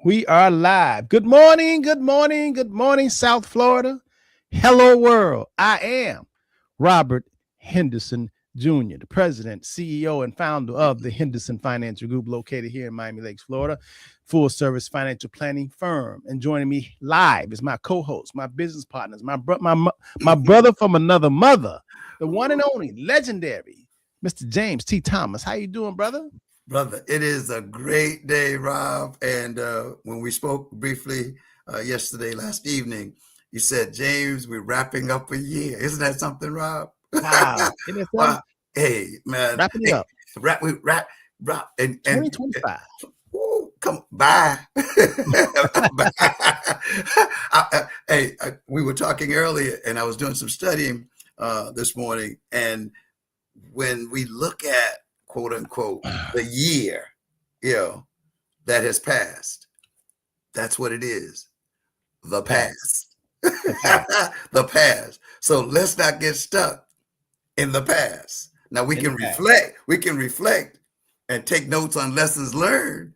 We are live. Good morning, good morning, good morning, South Florida. Hello, world. I am Robert Henderson Jr., the president, CEO, and founder of the Henderson Financial Group, located here in Miami Lakes, Florida, full service financial planning firm. And joining me live is my co-host, my business partners, my brother from another mother, the one and only legendary Mr. James T. Thomas. How you doing, brother? Brother, it is a great day, Rob. And when we spoke briefly last evening, you said, James, we're wrapping up a year. Isn't that something, Rob? Wow. Isn't that something? Wow. Hey, man. Wrapping it up. Wrap, and 2025. Come bye. We were talking earlier, and I was doing some studying this morning. And when we look at quote unquote the year, that has passed, that's what it is. The past. The past. So let's not get stuck in the past. Now we can reflect. We can reflect and take notes on lessons learned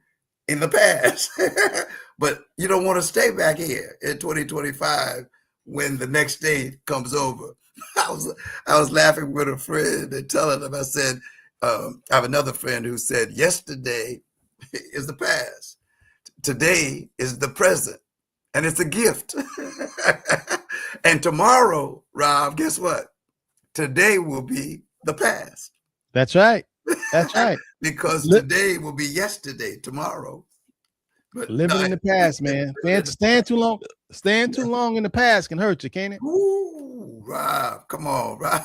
in the past. But you don't want to stay back here in 2025 when the next day comes over. I was laughing with a friend and telling him, I said, I have another friend who said, yesterday is the past. Today is the present. And it's a gift. And tomorrow, Rob, guess what? Today will be the past. That's right. That's right. Because today will be yesterday, tomorrow. But living in the past, man. Staying too long in the past can hurt you, can't it? Ooh, Rob, come on, Rob.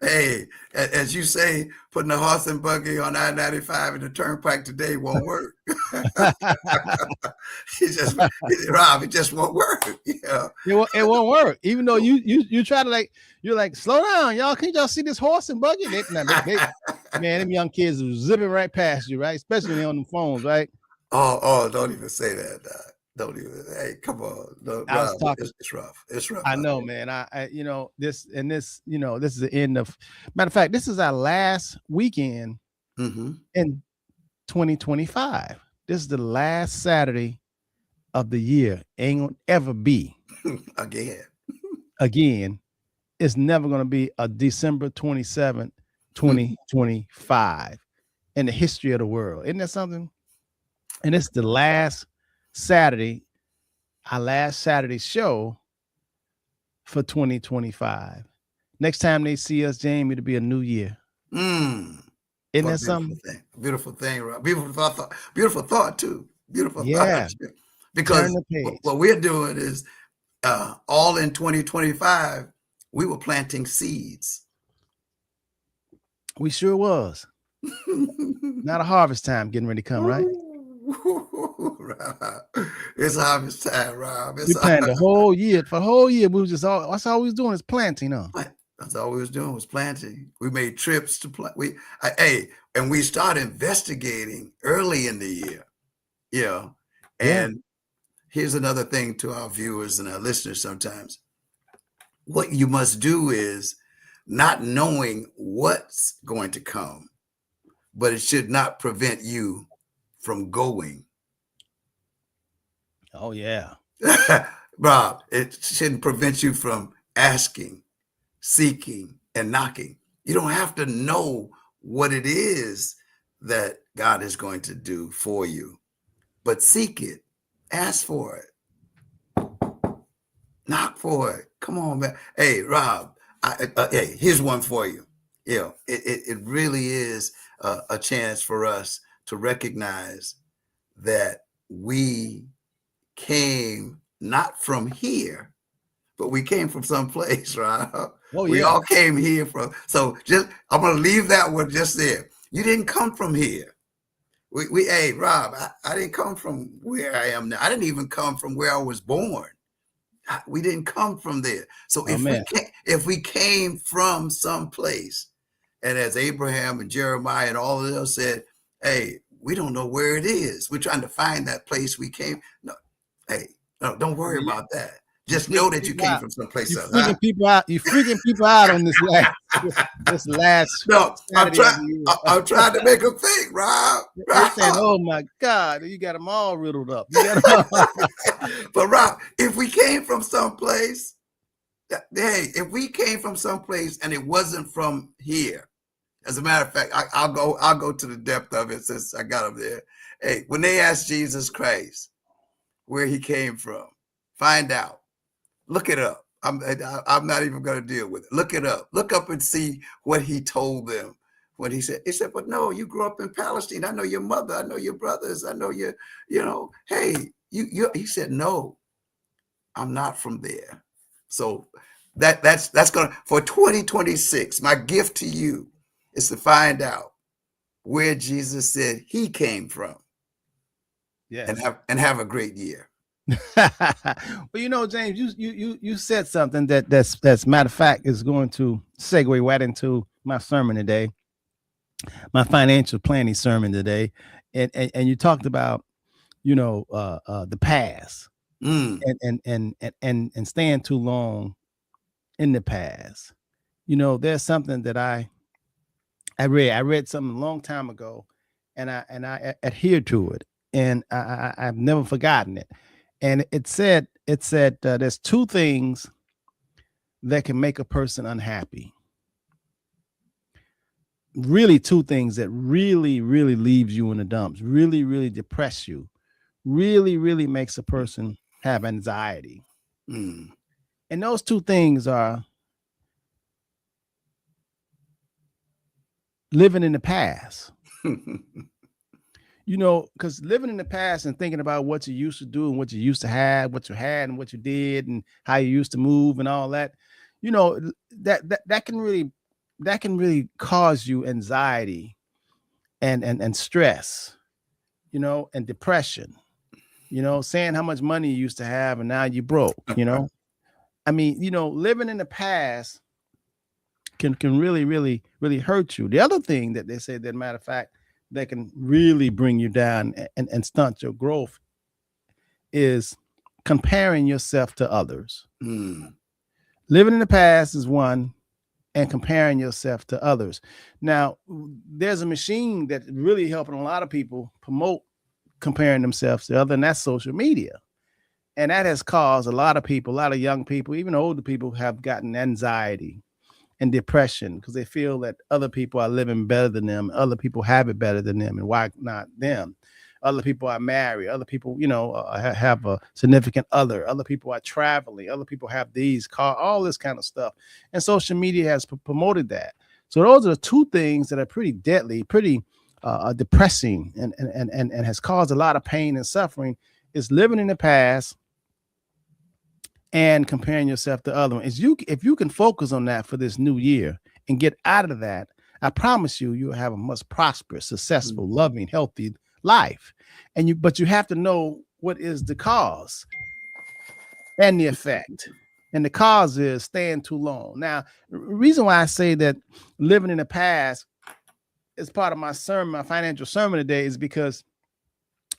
Hey, as you say, putting a horse and buggy on I-95 in the turnpike today won't work. Rob, it just won't work. Yeah. It won't work. Even though you try to you're like, slow down, y'all. Can y'all see this horse and buggy? Man, them young kids are zipping right past you, right? Especially when they're on the phones, right? Oh, don't even say that. Don't even. Hey, come on. No, I was talking. It's rough. It's rough. I know, man. This is the end of. Matter of fact, this is our last weekend in 2025. This is the last Saturday of the year. Ain't gonna ever be again. It's never gonna be a December 27th, 2025 in the history of the world. Isn't that something? And it's the last Saturday, our last Saturday show for 2025. Next time they see us, Jamie, it'll be a new year. Isn't that something? Beautiful thing, Rob. Beautiful thought too. Beautiful thought. Because what we're doing is all in 2025, we were planting seeds. We sure was. Not a harvest time getting ready to come, right? It's harvest time, Rob. We planned the whole year. For the whole year, we was that's all we was doing is planting, That's all we was doing was planting. We made trips to plant. And we started investigating early in the year. And here's another thing to our viewers and our listeners sometimes. What you must do is not knowing what's going to come, but it should not prevent you from going. Oh, yeah. Rob, it shouldn't prevent you from asking, seeking, and knocking. You don't have to know what it is that God is going to do for you, but seek it, ask for it, knock for it. Come on, man. Hey, Rob, hey, here's one for you. It really is a chance for us to recognize that we came not from here, but we came from someplace, right? We all came here from. So I'm going to leave that one just there. You didn't come from here. Hey, Rob, I didn't come from where I am now. I didn't even come from where I was born. We didn't come from there. So if we came from someplace, and as Abraham and Jeremiah and all of them said, hey, we don't know where it is. We're trying to find that place we came. No, hey, no, don't worry about that. Just know that you came from someplace else. You're freaking people out on this land. this last No, Saturday of the year. I'm trying to make them think, Rob. They're saying, "Oh my God, you got them all riddled up." You got them all. But Rob, if we came from someplace, hey, if we came from someplace and it wasn't from here, as a matter of fact, I'll go to the depth of it since I got him there. Hey, when they asked Jesus Christ where he came from, find out. Look it up. I'm not even going to deal with it. Look it up. Look up and see what he told them when he said, but no, you grew up in Palestine. I know your mother. I know your brothers. I know your, hey, he said, no, I'm not from there. So that's going to, for 2026, my gift to you is to find out where Jesus said he came from. Yes. And have a great year. Well, James, you said something that's matter of fact is going to segue right into my sermon today, my financial planning sermon today, and you talked about the past and staying too long in the past. There's something that I read something a long time ago, and I adhered to it, and I've never forgotten it. And it said there's two things that can make a person unhappy. Really, two things that really, really leaves you in the dumps, really, really depress you, really, really makes a person have anxiety. And those two things are living in the past. Because living in the past and thinking about what you used to do and what you used to have, what you had and what you did and how you used to move and all that, that can really cause you anxiety and stress, and depression, saying how much money you used to have and now you broke, I mean, living in the past can really, really, really hurt you. The other thing that they say, that matter of fact, that can really bring you down and stunt your growth is comparing yourself to others. Living in the past is one, and comparing yourself to others. Now, there's a machine that really helping a lot of people promote comparing themselves to others, and that's social media. And that has caused a lot of people, a lot of young people, even older people, have gotten anxiety and depression because they feel that other people are living better than them. Other people have it better than them. And why not them? Other people are married. Other people, have a significant other. Other people are traveling. Other people have these cars, all this kind of stuff. And social media has promoted that. So those are the two things that are pretty deadly, pretty depressing, and has caused a lot of pain and suffering, is living in the past and comparing yourself to other ones. If you can focus on that for this new year and get out of that, I promise you'll have a much prosperous, successful, loving, healthy life. But you have to know what is the cause and the effect. And the cause is staying too long. Now, the reason why I say that living in the past is part of my sermon, my financial sermon today, is because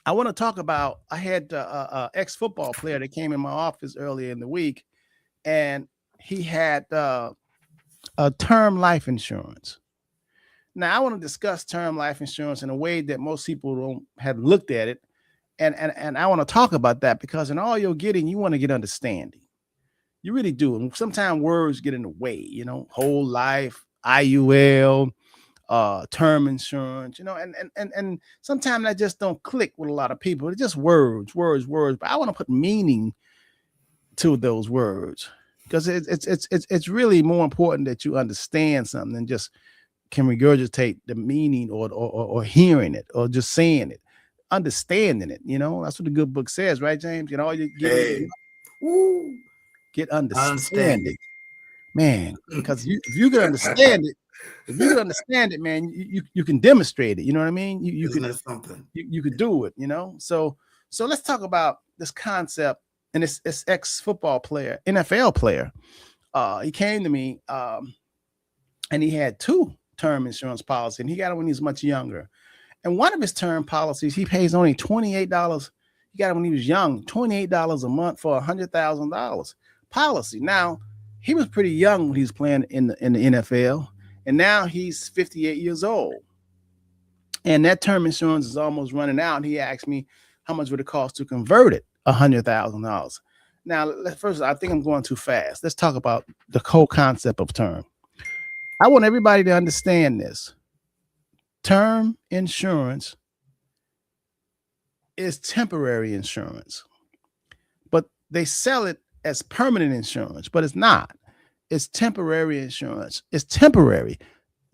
I want to talk about, I had a ex-football player that came in my office earlier in the week, and he had a term life insurance. Now, I want to discuss term life insurance in a way that most people don't have looked at it. And I want to talk about that because in all you're getting, you want to get understanding. You really do. And sometimes words get in the way, whole life, IUL, term insurance, and sometimes that just don't click with a lot of people. It's just words. But I want to put meaning to those words because it's really more important that you understand something than just can regurgitate the meaning or hearing it or just saying it. Understanding it, that's what the good book says, right, James? You get understanding, man. Because if you can understand it, man, you can demonstrate it. You know what I mean? You can something. You could do it. So let's talk about this concept. And this ex-football player, NFL player, he came to me, and he had two term insurance policies, and he got it when he was much younger. And one of his term policies, he pays only $28. He got it when he was young, $28 a month for $100,000 policy. Now, he was pretty young when he was playing in the NFL, and now he's 58 years old. And that term insurance is almost running out. And he asked me how much would it cost to convert it, $100,000. Now, first, I think I'm going too fast. Let's talk about the whole concept of term. I want everybody to understand this. Term insurance is temporary insurance, but they sell it as permanent insurance, but it's not. It's temporary insurance. It's temporary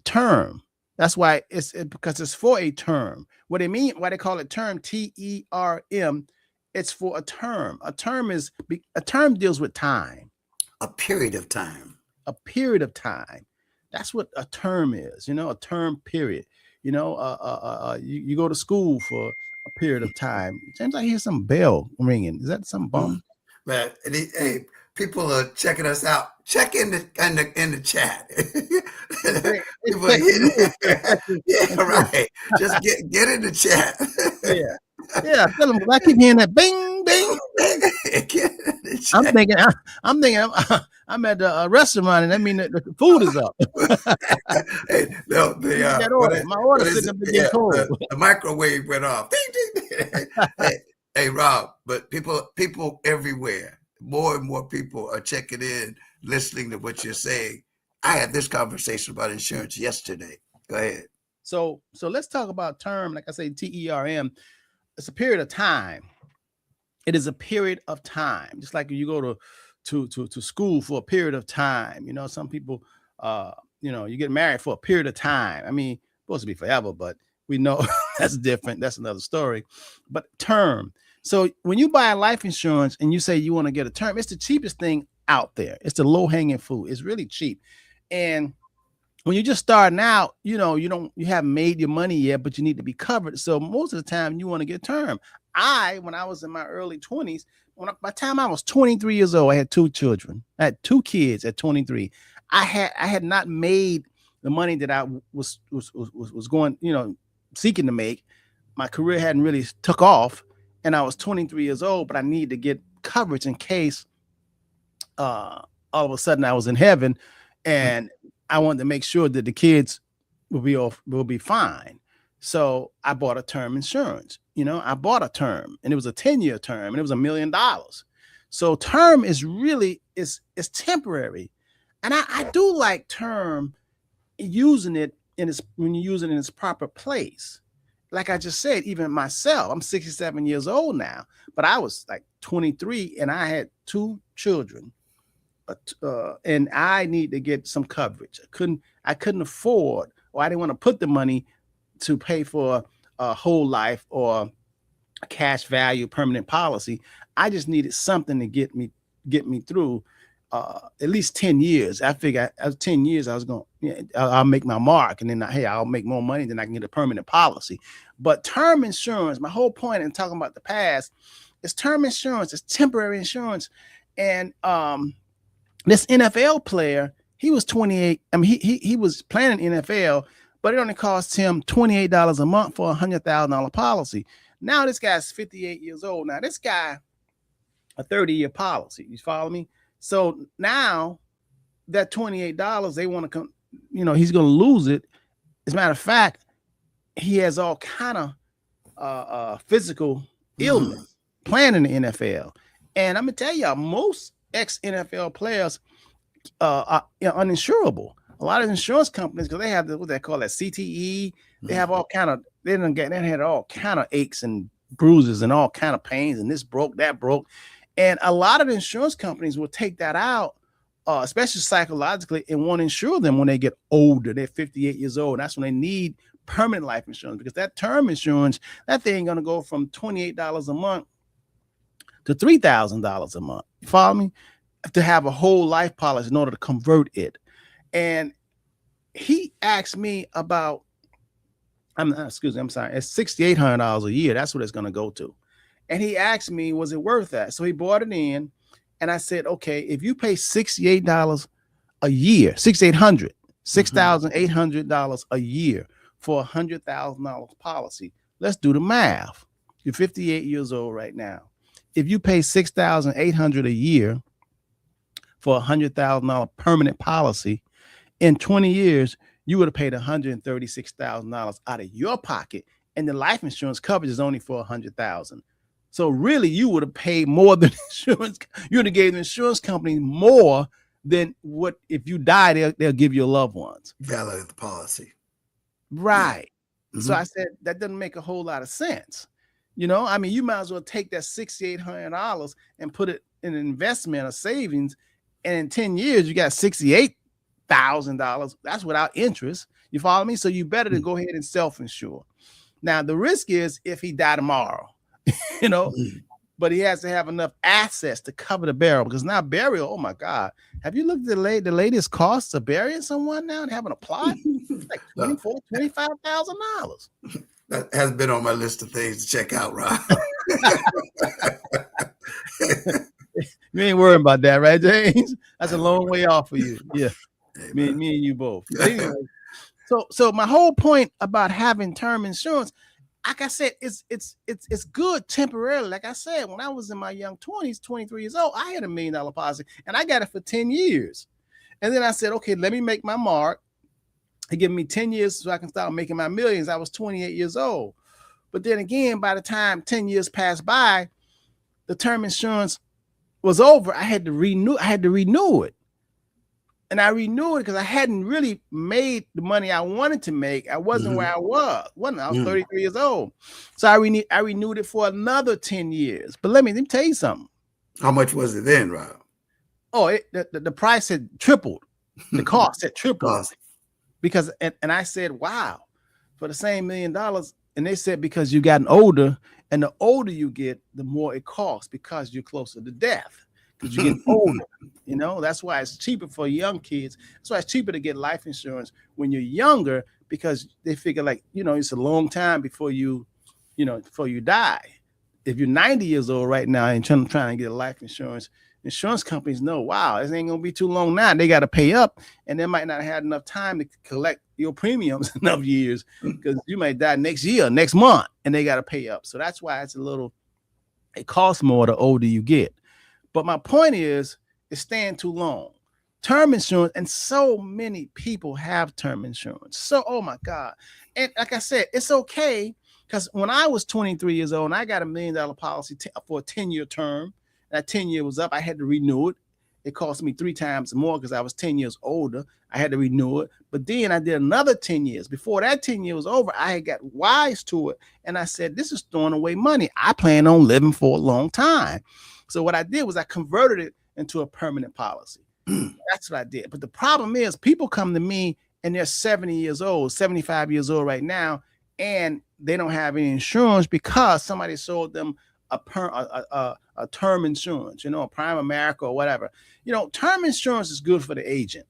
term. That's why because it's for a term. What they mean, why they call it term, TERM, it's for a term. A term deals with time. A period of time. A period of time. That's what a term is, a term period. You go to school for a period of time. James, I hear some bell ringing. Is that some bum? Man, hey, people are checking us out. Check in the chat. Yeah, right. Just get in the chat. Yeah. Tell them, I keep hearing that bing, bing. I'm thinking I'm at the restaurant, and that means that the food is up. Hey, no, my order's sitting up against cold. The microwave went off. Hey, Rob, but people everywhere, more and more people are checking in, listening to what you're saying. I had this conversation about insurance yesterday. Go ahead. So let's talk about term. Like I say, TERM. It's a period of time. It is a period of time. Just like you go to school for a period of time. Some people, you get married for a period of time. I mean, it's supposed to be forever, but we know that's different. That's another story. But term. So when you buy a life insurance and you say you want to get a term, it's the cheapest thing out there. It's the low hanging fruit. It's really cheap. And when you're just starting out, you haven't made your money yet, but you need to be covered. So most of the time you want to get term. When I was in my early 20s, by the time I was 23 years old, I had 2 children. I had 2 kids at 23. I had not made the money that I was going, seeking to make. My career hadn't really took off, and I was 23 years old, but I needed to get coverage in case all of a sudden I was in heaven, and I wanted to make sure that the kids will be fine. So I bought a term insurance. I bought a term, and it was a 10-year term, and it was $1 million. So term is really is temporary, and I do like term, using it when you use it in its proper place. Like I just said, even myself, I'm 67 years old now, but I was like 23, and I had 2 children. And I need to get some coverage. I couldn't afford, or I didn't want to put the money to pay for a whole life or a cash value permanent policy. I just needed something to get me through at least 10 years. I figured after 10 years, I was going, I'll make my mark, and then I'll make more money than I can get a permanent policy. But term insurance, my whole point in talking about the past, is term insurance. It's temporary insurance. And this NFL player, he was 28. I mean, he was playing in NFL, but it only cost him $28 a month for a $100,000 policy. Now this guy's 58 years old. Now this guy, a 30-year policy. You follow me? So now that $28, they want to come. He's going to lose it. As a matter of fact, he has all kind of physical illness playing in the NFL. And I'm gonna tell y'all, most ex-NFL players are uninsurable. A lot of insurance companies, because they have what they call that CTE, they have all kind of, they had all kind of aches and bruises and all kind of pains, and this broke, that broke. And a lot of insurance companies will take that out, especially psychologically, and want to insure them when they get older. They're 58 years old. That's when they need permanent life insurance, because that term insurance, that thing going to go from $28 a month to $3,000 a month. You follow me? To have a whole life policy in order to convert it. And he asked me about, I'm sorry, it's $6,800 a year. That's what it's going to go to. And he asked me, was it worth that? So he bought it in, and I said, okay, if you pay $68 a year, $6,800 a year for a $100,000 policy, let's do the math. You're 58 years old right now. If you pay $6,800 a year for $100,000 permanent policy, in 20 years, you would have paid $136,000 out of your pocket, and the life insurance coverage is only for $100,000. So really, you would have paid more than insurance. You would have gave the insurance company more than what if you die, they'll give your loved ones. Valid the policy. Right. Mm-hmm. So I said that doesn't make a whole lot of sense. You know, I mean, you might as well take that $6,800 and put it in an investment or savings, and in 10 years you got $68,000. That's without interest. You follow me? So you better to go ahead and self-insure. Now the risk is if he died tomorrow, you know, but he has to have enough assets to cover the burial, because now burial, oh my God, have you looked at the latest costs of burying someone now and having a plot? It's like $25,000. That has been on my list of things to check out, Rob. You ain't worrying about that, right, James? That's a long way off for you. Yeah, me and you both. Anyway, so my whole point about having term insurance, like I said, it's good temporarily. Like I said, when I was in my young 20s, 23 years old, I had $1 million policy and I got it for 10 years. And then I said, okay, let me make my mark. He gave me 10 years so I can start making my millions. I was 28 years old. But then again, by the time 10 years passed by, the term insurance was over. I had to renew it. And I renewed it because I hadn't really made the money I wanted to make. I wasn't where I was. I was 33 years old. So I renewed it for another 10 years. But let me tell you something. How much was it then, Rob? Oh, the price had tripled. The cost had tripled. Because and I said, wow, for the same $1 million. And they said, because you gotten older, and the older you get, the more it costs, because you're closer to death. Because you get older, you know. That's why it's cheaper for young kids. That's why it's cheaper to get life insurance when you're younger, because they figure, like, you know, it's a long time before you die. If you're 90 years old right now and trying to get a life insurance companies know, wow, it ain't gonna be too long now. They got to pay up, and they might not have enough time to collect your premiums enough years, because you might die next month, and they got to pay up. So that's why it costs more the older you get. But my point is, it's staying too long. Term insurance, and so many people have term insurance. So, oh my God. And like I said, it's okay, because when I was 23 years old and I got $1 million policy for a 10-year term, that 10 year was up, I had to renew it. It cost me 3 times more because I was 10 years older. I had to renew it. But then I did another 10 years. Before that 10 years was over, I had got wise to it. And I said, this is throwing away money. I plan on living for a long time. So what I did was I converted it into a permanent policy. That's what I did. But the problem is, people come to me and they're 70 years old, 75 years old right now, and they don't have any insurance because somebody sold them a term insurance, you know, a Prime America or whatever. You know, term insurance is good for the agent.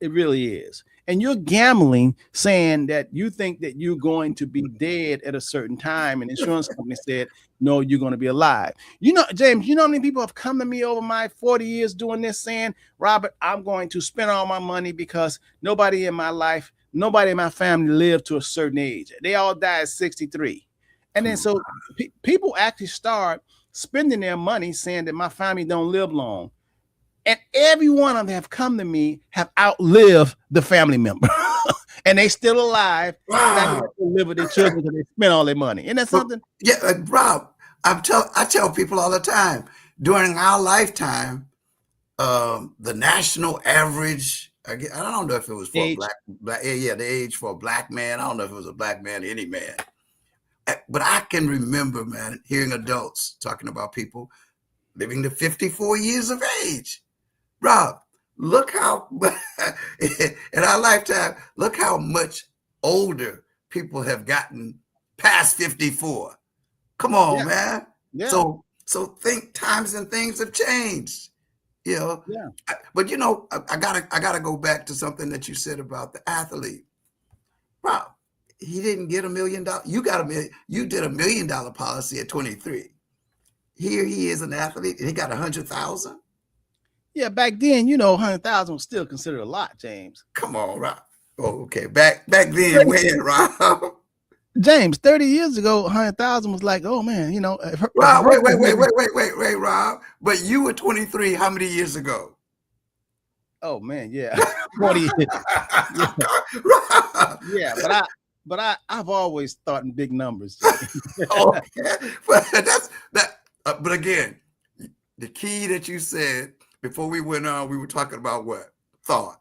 It really is. And you're gambling, saying that you think that you're going to be dead at a certain time, and the insurance company said, no, you're going to be alive. You know, James, you know how many people have come to me over my 40 years doing this saying, Robert, I'm going to spend all my money because nobody in my life, nobody in my family lived to a certain age. They all died at 63. And then so people actually start spending their money saying that my family don't live long. And every one of them have come to me, have outlived the family member. And they still alive. Wow. They live with their children because they spend all their money. Isn't that something? Yeah, Rob, I tell people all the time, during our lifetime, the national average, I don't know if it was for a black, the age for a black man. I don't know if it was a black man, any man. But I can remember, man, hearing adults talking about people living to 54 years of age. Rob, look how, in our lifetime, look how much older people have gotten past 54. Come on, man. Yeah. So think times and things have changed. You know, but you know, I gotta go back to something that you said about the athlete. Rob, he didn't get $1 million. You did $1 million policy at 23. Here he is, an athlete, and he got 100,000. Yeah, back then, you know, 100,000 was still considered a lot, James. Come on, Rob. Oh, okay. Back then, when, Rob? James, 30 years ago, 100,000 was like, oh man, you know. Rob, wait, Rob. But you were 23 how many years ago? Oh man, yeah. 40 yeah, yeah, I've always thought in big numbers. Okay, but that's that. But again, the key that you said before we went on, we were talking about what? Thought.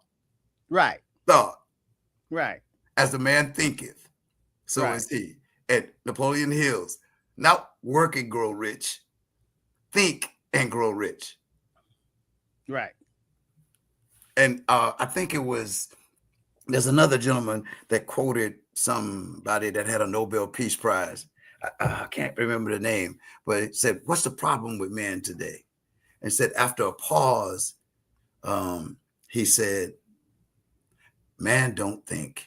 Right, Thought. right, As the man thinketh, so right, is he. At Napoleon Hills, not work and grow rich, think and grow rich. right. And I think it was, there's another gentleman that quoted somebody that had a Nobel Peace Prize. I can't remember the name, but it said, "What's the problem with man today?" And said, after a pause, he said, "Man don't think.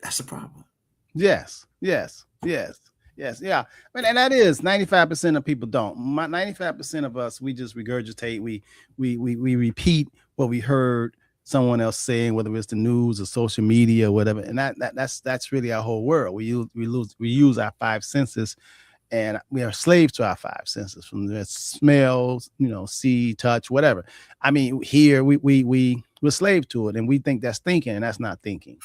That's the problem." Yes, yes, yes, yes, yeah. And that is 95% of people don't. 95% of us, we just regurgitate. We repeat what we heard someone else saying, whether it's the news or social media or whatever. And that's really our whole world. We use our five senses, and we are slaves to our five senses, from the smells, see, touch, whatever. I mean, here we're slaves to it, and we think that's thinking, and that's not thinking.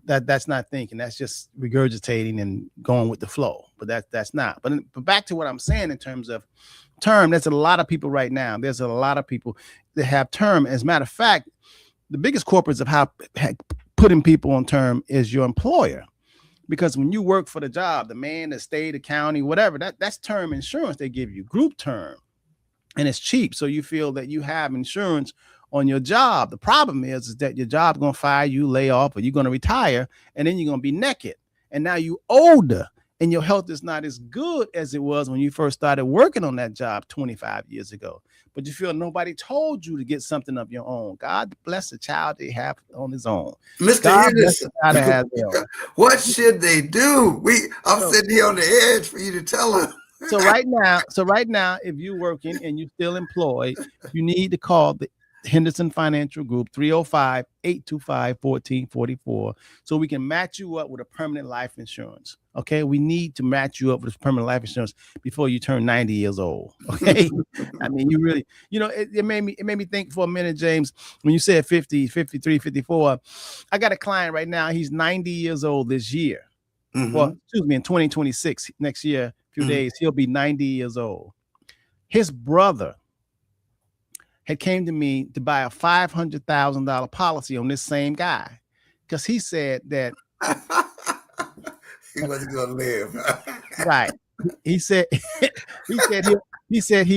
That's not thinking. That's just regurgitating and going with the flow. But that's not. But back to what I'm saying in terms of term, there's a lot of people right now. There's a lot of people that have term. As a matter of fact, the biggest corporates of how putting people on term is your employer. Because when you work for the job, the man, the state, the county, whatever, that's term insurance they give you, group term. And it's cheap. So you feel that you have insurance on your job. The problem is that your job's going to fire you, lay off, or you're going to retire, and then you're going to be naked. And now you older, and your health is not as good as it was when you first started working on that job 25 years ago. But you feel nobody told you to get something of your own. God bless the child they have on his own. Mr. God bless Henderson, the child that has their own. what should they do? I'm So- sitting here on the edge for you to tell them. So right now, if you're working and you're still employed, you need to call the Henderson Financial Group, 305-825-1444, so we can match you up with a permanent life insurance. Okay, we need to match you up with permanent life insurance before you turn 90 years old. Okay, I mean, you really, it made me think for a minute, James, when you said 50, 53, 54. I got a client right now. He's 90 years old this year. Mhm. Well, excuse me, in 2026, next year, few days, he'll be 90 years old. His brother had came to me to buy a $500,000 policy on this same guy, because he said that He wasn't gonna live. right. He said he said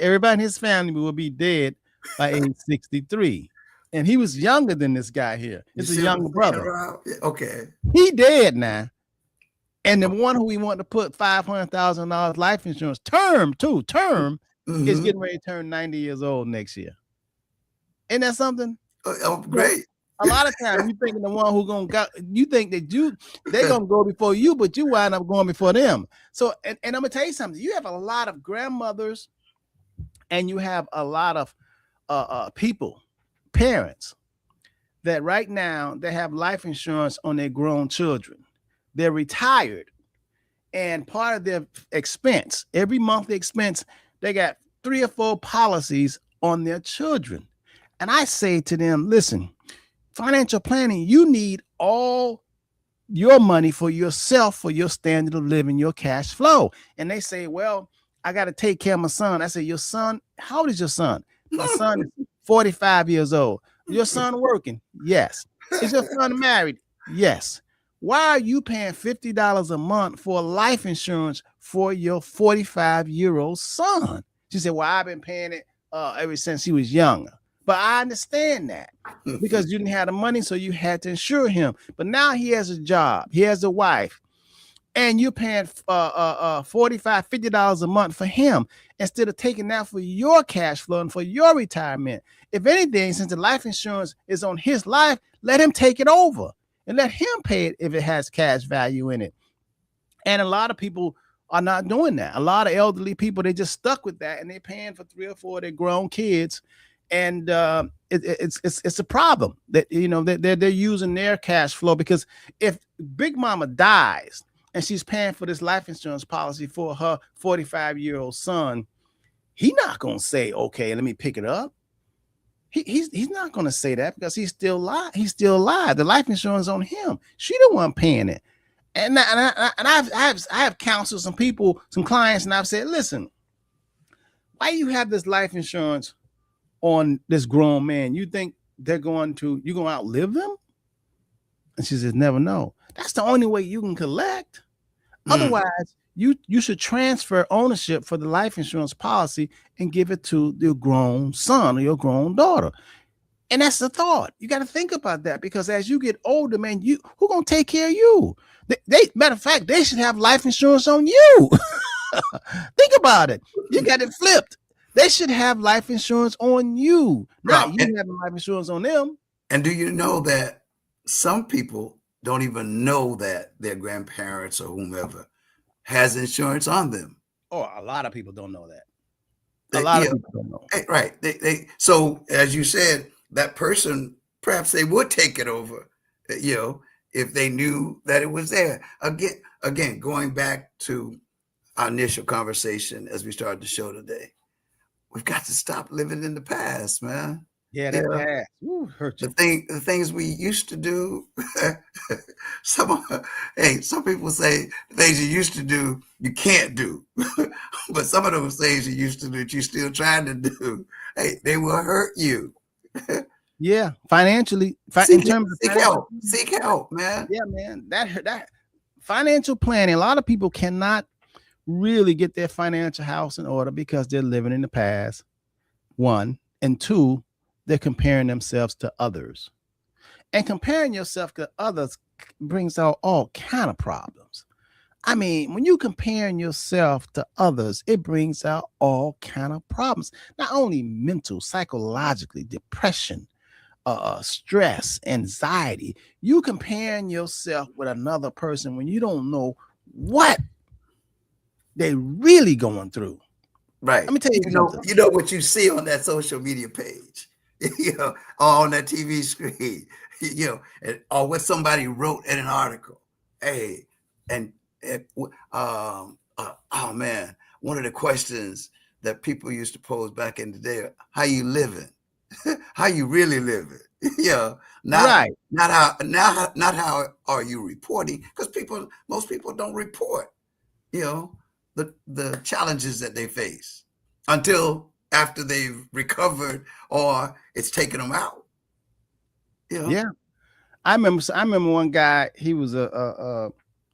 everybody in his family will be dead by age 63. And he was younger than this guy here. It's a younger brother. Okay. He dead now. And the one who we want to put $500,000 life insurance term is getting ready to turn 90 years old next year. Isn't that something? Oh, great. A lot of times you thinking the one who gonna go, you think that they're gonna go before you, but you wind up going before them. So, and I'm gonna tell you something. You have a lot of grandmothers, and you have a lot of people, parents, that right now they have life insurance on their grown children. They're retired, and part of their expense, every monthly expense, they got 3 or 4 policies on their children. And I say to them, listen, financial planning, you need all your money for yourself, for your standard of living, your cash flow. And they say, well, I got to take care of my son. I say, your son, how old is your son? My son is 45 years old. Your son working? Yes. Is your son married? Yes. Why are you paying $50 a month for life insurance for your 45-year-old son? She said, well, I've been paying it ever since he was younger. But I understand that, because you didn't have the money, so you had to insure him. But now he has a job, he has a wife, and you're paying $45, $50 a month for him instead of taking that for your cash flow and for your retirement. If anything, since the life insurance is on his life, let him take it over and let him pay it if it has cash value in it. And a lot of people are not doing that. A lot of elderly people, they just stuck with that, and they're paying for 3 or 4 of their grown kids. And it's a problem that they're using their cash flow, because if Big Mama dies and she's paying for this life insurance policy for her 45-year-old son, he's not gonna say, okay, let me pick it up. He's not going to say that because he's still alive. He's still alive. The life insurance on him. She the one paying it. And I have counseled some people, some clients, and I've said, listen, why you have this life insurance on this grown man? You think you're going to outlive them? And she says, never know. That's the only way you can collect. Otherwise, you should transfer ownership for the life insurance policy and give it to your grown son or your grown daughter. And that's the thought. You got to think about that, because as you get older, man, who gonna take care of you? They matter of fact, they should have life insurance on you. Think about it. You got it flipped. They should have life insurance on you, not you having life insurance on them. And do you know that some people don't even know that their grandparents or whomever has insurance on them? Oh, a lot of people don't know that. A lot of people don't know. Right. So as you said, that person, perhaps they would take it over, if they knew that it was there. Again, going back to our initial conversation as we started the show today, we've got to stop living in the past, man. Yeah, that past. Ooh, hurt you. The things we used to do. Some people say the things you used to do you can't do, but some of those things you used to do that you're still trying to do, they will hurt you. Yeah, financially. Seek help, man. Yeah, man. That financial planning. A lot of people cannot really get their financial house in order because they're living in the past. One, and two, they're comparing themselves to others, and comparing yourself to others brings out all kind of problems. I mean, when you comparing yourself to others, it brings out all kind of problems. Not only mental, psychologically, depression, stress, anxiety. You comparing yourself with another person when you don't know what they're really going through. Right. Let me tell you something. You know what you see on that social media page, on that TV screen, or what somebody wrote in an article. Hey, oh man, one of the questions that people used to pose back in the day: how you living? How you really living? Not how are you reporting? Because most people don't report, the challenges that they face until after they've recovered or it's taken them out. Yeah, I remember one guy. He was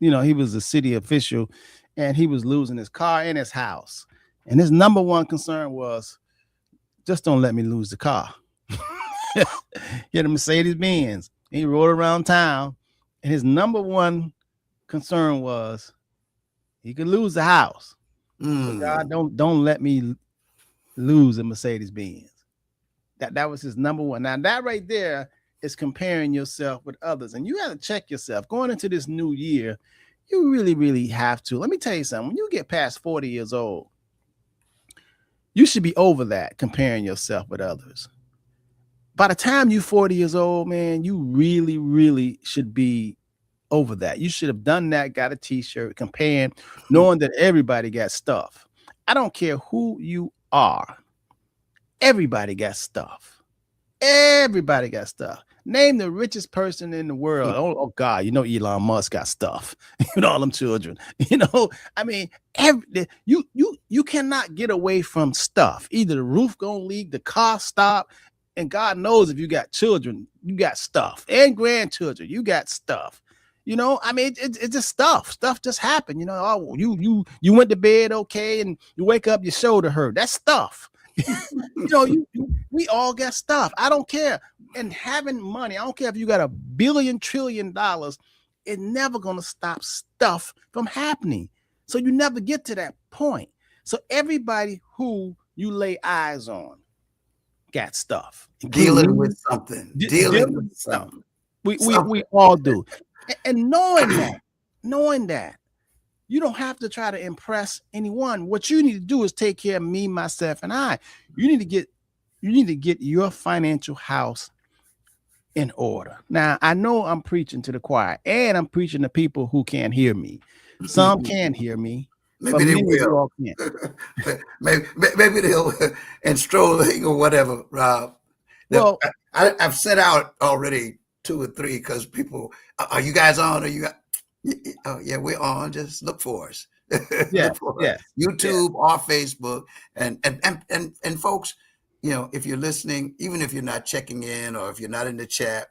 he was a city official, and he was losing his car and his house. And his number one concern was, just don't let me lose the car. He had a Mercedes Benz. He rode around town, and his number one concern was he could lose the house. But God, don't let me lose a Mercedes Benz. That was his number one. Now that right there is comparing yourself with others, and you have to check yourself going into this new year. You really, really have to. Let me tell you something. When you get past 40 years old, you should be over that, comparing yourself with others. By the time you're 40 years old, man, you really, really should be over that. You should have done that, got a t-shirt, comparing, knowing that everybody got stuff. I don't care who you are. Everybody got stuff. Everybody got stuff. Name the richest person in the world. Oh God, Elon Musk got stuff. All them children. I mean, you cannot get away from stuff. Either the roof gonna leak, the car stop, and God knows if you got children, you got stuff, and grandchildren, you got stuff. I mean, it's just stuff. Stuff just happened. You went to bed okay, and you wake up, your shoulder hurt. That's stuff. We all got stuff. I don't care. And having money, I don't care if you got $1 billion, $1 trillion, it's never going to stop stuff from happening. So you never get to that point. So everybody who you lay eyes on got stuff. Dealing with something. Dealing with something. We all do. And knowing that, you don't have to try to impress anyone. What you need to do is take care of me, myself, and I. You need to get your financial house in order. Now, I know I'm preaching to the choir, and I'm preaching to people who can't hear me. Some can hear me. Maybe they will. maybe they'll, and strolling or whatever, Rob. Well, I've sent out already 2 or 3 because people, are you guys on? Are you? Oh yeah, we're on. Just look for us. yeah, Look for us. yeah, yeah. YouTube or Facebook, and folks, if you're listening, even if you're not checking in or if you're not in the chat,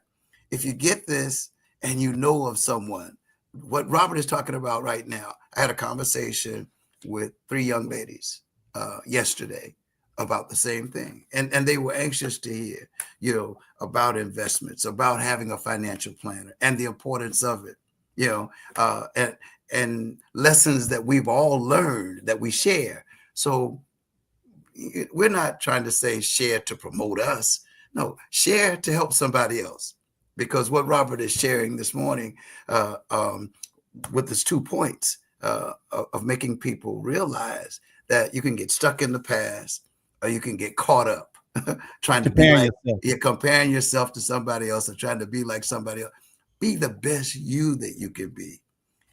if you get this and you know of someone, what Robert is talking about right now. I had a conversation with 3 young ladies yesterday about the same thing, and they were anxious to hear, about investments, about having a financial planner, and the importance of it, and lessons that we've all learned that we share. So we're not trying to say share to promote us. No, share to help somebody else. Because what Robert is sharing this morning with his 2 points of making people realize that you can get stuck in the past or you can get caught up trying to be like, you're comparing yourself to somebody else or trying to be like somebody else. Be the best you that you can be.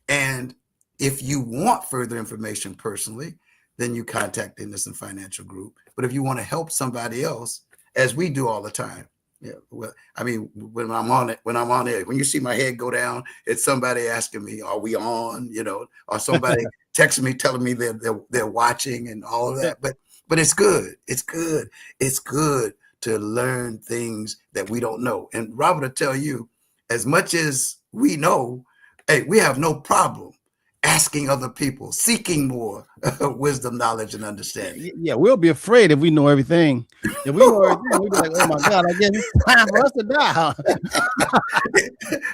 And if you want further information personally, then you contact the Innocent Financial Group. But if you want to help somebody else, as we do all the time, well, I mean, when I'm on it, when you see my head go down, it's somebody asking me, "Are we on?" Or somebody texting me, telling me they're watching and all of that. But it's good. It's good. It's good to learn things that we don't know. And Robert will tell you, as much as we know, hey, we have no problem asking other people, seeking more wisdom, knowledge, and understanding. Yeah, we'll be afraid if we know everything. If we know everything, we'll be like, oh my God, I guess it's time for us to die. Huh?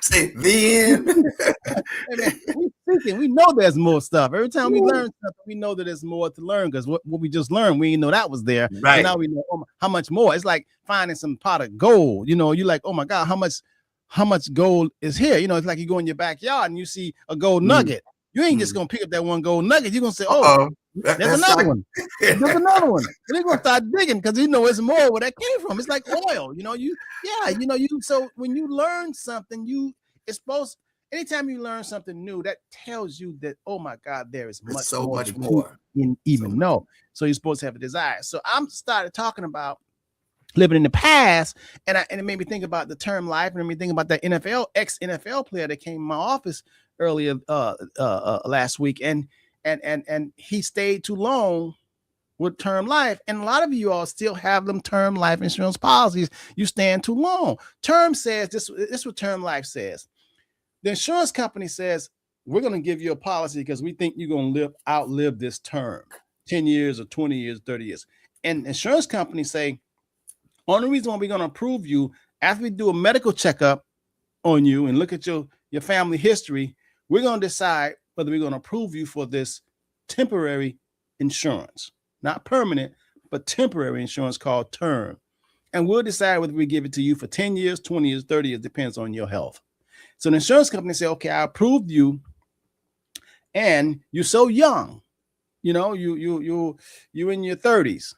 Say the end. Hey, man, we're thinking, we know there's more stuff. Every time we learn something, we know that there's more to learn because what we just learned, we didn't know that was there. Right. And now we know how much more. It's like finding some pot of gold. You're like, oh my God, how much gold is here? It's like you go in your backyard and you see a gold nugget. You ain't just gonna pick up that one gold nugget. You're gonna say, "Oh, there's another one. There's another one." And they're gonna start digging because it's more where that came from. It's like oil, So when you learn something, it's supposed. Anytime you learn something new, that tells you that, oh my God, there is much more you even know. So you're supposed to have a desire. So I'm started talking about living in the past, and it made me think about the term life, and it made me think about that ex-NFL player that came in my office earlier last week, and he stayed too long with term life, and a lot of you all still have them term life insurance policies. You stand too long. Term says this is what term life says. The insurance company says, we're going to give you a policy because we think you're going to outlive this term, 10 years or 20 years, 30 years. And insurance companies say, only reason why we're going to approve you after we do a medical checkup on you and look at your family history, we're going to decide whether we're going to approve you for this temporary insurance, not permanent, but temporary insurance called term. And we'll decide whether we give it to you for 10 years, 20 years, 30 years, depends on your health. So the insurance company say, okay, I approved you and you're so young, you're in your 30s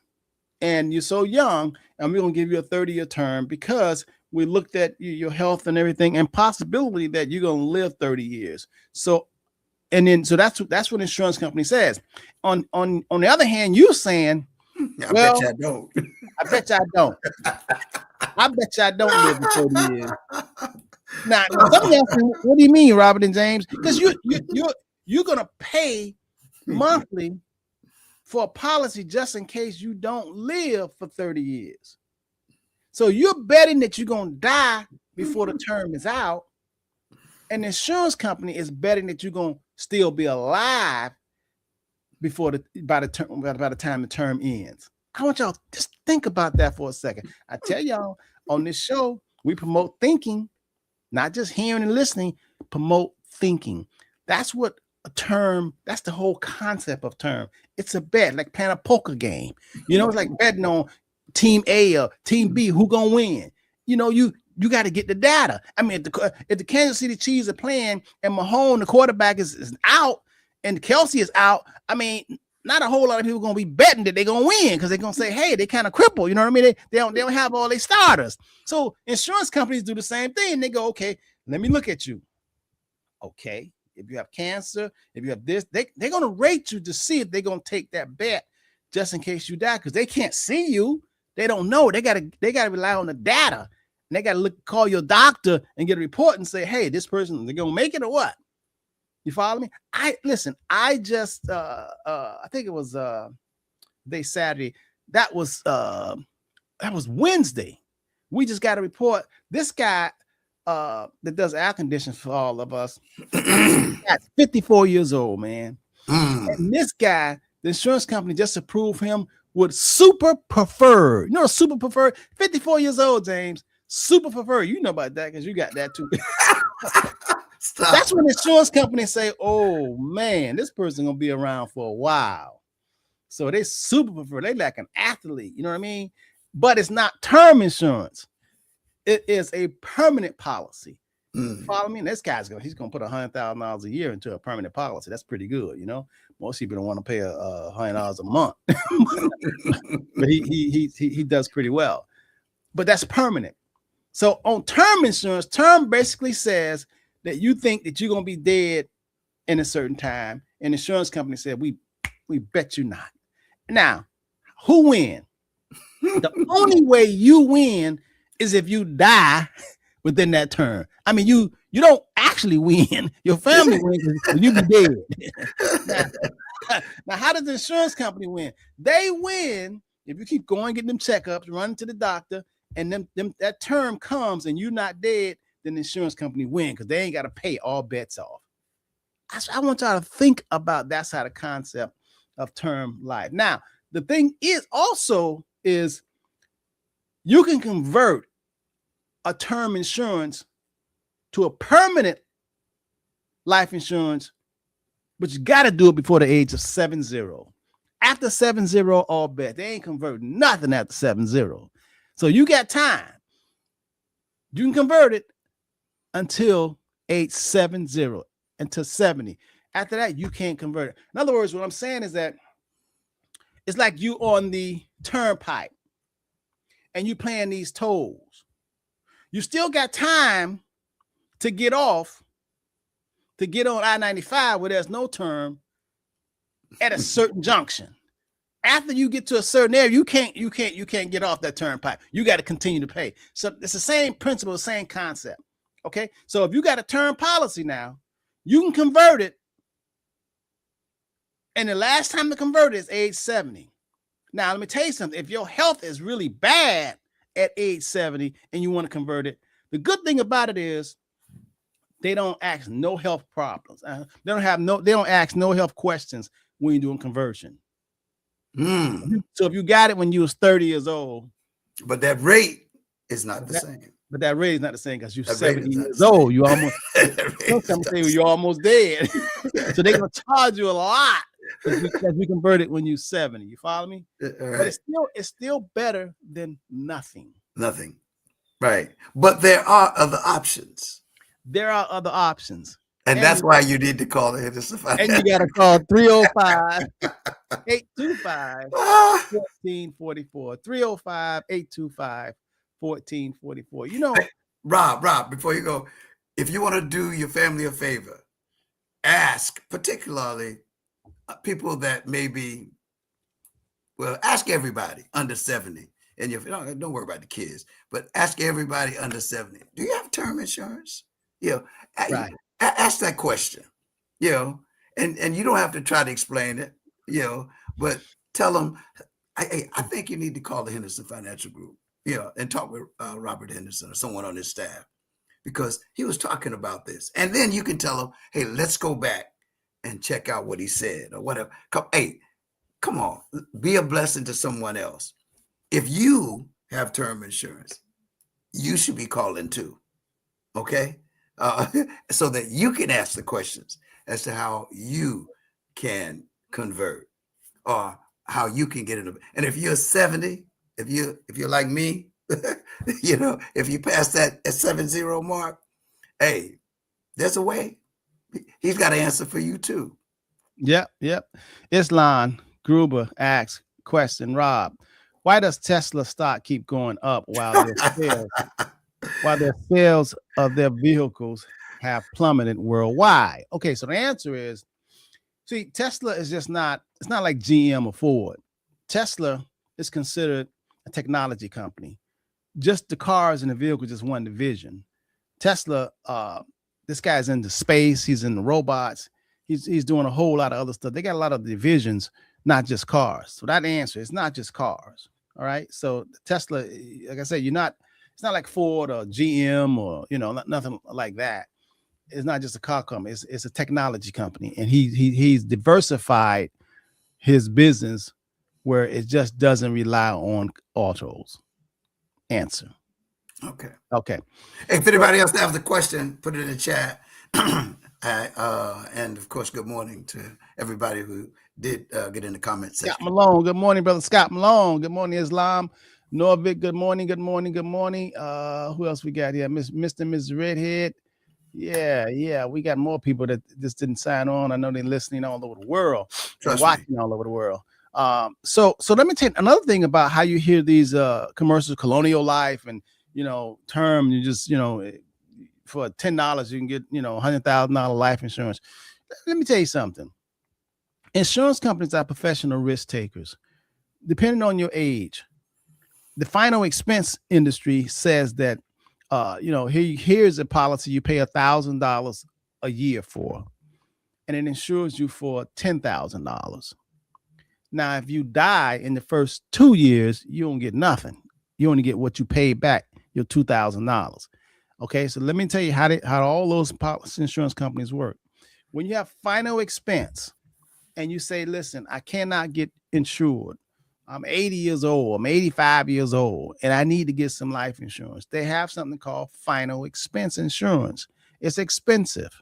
and you're so young and we're going to give you a 30-year term because we looked at your health and everything and possibility that you're going to live 30 years. So that's what insurance company says. On the other hand, you're saying, I bet you I don't. I bet you I don't. I bet you I don't live for 30 years. Now some of y'all say, what do you mean, Robert and James? Because you're gonna pay monthly for a policy just in case you don't live for 30 years. So you're betting that you're going to die before the term is out. And the insurance company is betting that you're going to still be alive by the time the term ends. I want y'all to just think about that for a second. I tell y'all on this show, we promote thinking, not just hearing and listening, promote thinking. That's what a term, that's the whole concept of term. It's a bet, like playing a poker game. It's like betting on team A or team B, who gonna win. You got to get the data. I mean, if the Kansas City Chiefs are playing and Mahomes, the quarterback, is out and Kelsey is out, I mean, not a whole lot of people gonna be betting that they're gonna win because they're gonna say, hey, they kind of crippled. You know what I mean? They don't have all their starters. So insurance companies do the same thing. They go, okay, let me look at you. Okay, if you have cancer, if you have this, they're gonna rate you to see if they're gonna take that bet just in case you die because they can't see you. They don't know. They gotta rely on the data. And they gotta call your doctor and get a report and say, hey, this person, they're gonna make it or what? You follow me? I just I think it was Saturday. That was Wednesday. We just got a report. This guy that does air conditioning for all of us, that's 54 years old, man. And this guy, the insurance company just approved him with super preferred. You know, super preferred, 54 years old, James. Super preferred. You know about that because you got that too. Stop. That's when insurance companies say, oh man, this person gonna be around for a while. So they super prefer, they like an athlete, you know what I mean? But it's not term insurance. It is a permanent policy. Follow me? And this guy's he's gonna put $100,000 a year into a permanent policy. That's pretty good, you know. Most people don't want to pay $100 a month, but he does pretty well. But that's permanent. So on term insurance, term basically says that you think that you're gonna be dead in a certain time, and the insurance company said we bet you not. Now, who win? The only way you win is if you die within that term. I mean, you don't actually win. Your family wins if you be dead. Now, how does the insurance company win? They win if you keep going, getting them checkups, running to the doctor, and them that term comes and you're not dead, then the insurance company win because they ain't got to pay all bets off. I want y'all to think about that's how the concept of term life. Now, the thing is also is you can convert a term insurance to a permanent life insurance, but you got to do it before the age of 70. After 70, all bet. They ain't converting nothing after 70. So you got time. You can convert it until age 70, until 70. After that, you can't convert it. In other words, what I'm saying is that it's like you on the turnpike and you playing these tolls. You still got time to get off, to get on I-95 where there's no term at a certain junction. After you get to a certain area, you can't get off that turnpike. You got to continue to pay. So it's the same principle, the same concept. Okay. So if you got a term policy now, you can convert it. And the last time to convert it is age 70. Now, let me tell you something. If your health is really bad at age 70 and you want to convert it, the good thing about it is they don't ask no health problems. They don't ask no health questions when you're doing conversion. So if you got it when you was 30 years old, but that rate is not the same. But that rate is not the same because you're 70 years old. You almost you're almost dead. So they're gonna charge you a lot because we convert it when you're 70. You follow me? Right. But it's still better than nothing. Nothing. Right. But there are other options. There are other options. And that's why you need to call the Henderson Financial. And you got to call 305-825-1444. 305-825-1444. You know, Rob, before you go, if you want to do your family a favor, ask particularly people that maybe, ask everybody under 70. And don't worry about the kids, but ask everybody under 70. Do you have term insurance? Right. Ask that question, and you don't have to try to explain it, but tell them, I think you need to call the Henderson Financial Group, and talk with Robert Henderson or someone on his staff, because he was talking about this. And then you can tell them, hey, let's go back and check out what he said or whatever. Come on, be a blessing to someone else. If you have term insurance, you should be calling too, okay? So that you can ask the questions as to how you can convert or how you can get it. And if you're 70, if you're like me, if you pass that 70 mark, hey, there's a way. He's got an answer for you too. Yep. Islan Gruber asks question, Rob, why does Tesla stock keep going up while their sales of their vehicles have plummeted worldwide? Okay, so the answer is, see, Tesla is just not, it's not like GM or Ford. Tesla is considered a technology company. Just the cars and the vehicles, just one division. Tesla, this guy's into space. He's in the robots. He's doing a whole lot of other stuff. They got a lot of divisions, not just cars. So that answer is not just cars. All right. So Tesla, like I said, it's not like Ford or GM or, nothing like that. It's not just a car company. It's a technology company. And he's diversified his business where it just doesn't rely on autos. Answer. Okay. Okay. Hey, if anybody else has a question, put it in the chat. And of course, good morning to everybody who did get in the comments section. Scott Malone. Good morning, brother Scott Malone. Good morning, Islam. Norvik, good morning. Good morning. Good morning. Who else we got here? Mr. and Mrs. Redhead. Yeah. We got more people that just didn't sign on. I know they're listening all over the world. They're watching all over the world. So let me tell you another thing about how you hear these commercials, Colonial Life and term. You just for $10 you can get $100,000 life insurance. Let me tell you something. Insurance companies are professional risk takers. Depending on your age, the final expense industry says that here's a policy you pay $1,000 a year for, and it insures you for $10,000. Now, if you die in the first 2 years, you don't get nothing. You only get what you paid back, your $2,000. Okay, so let me tell you how all those policy insurance companies work. When you have final expense and you say, listen, I cannot get insured. I'm 80 years old. I'm 85 years old, and I need to get some life insurance. They have something called final expense insurance. It's expensive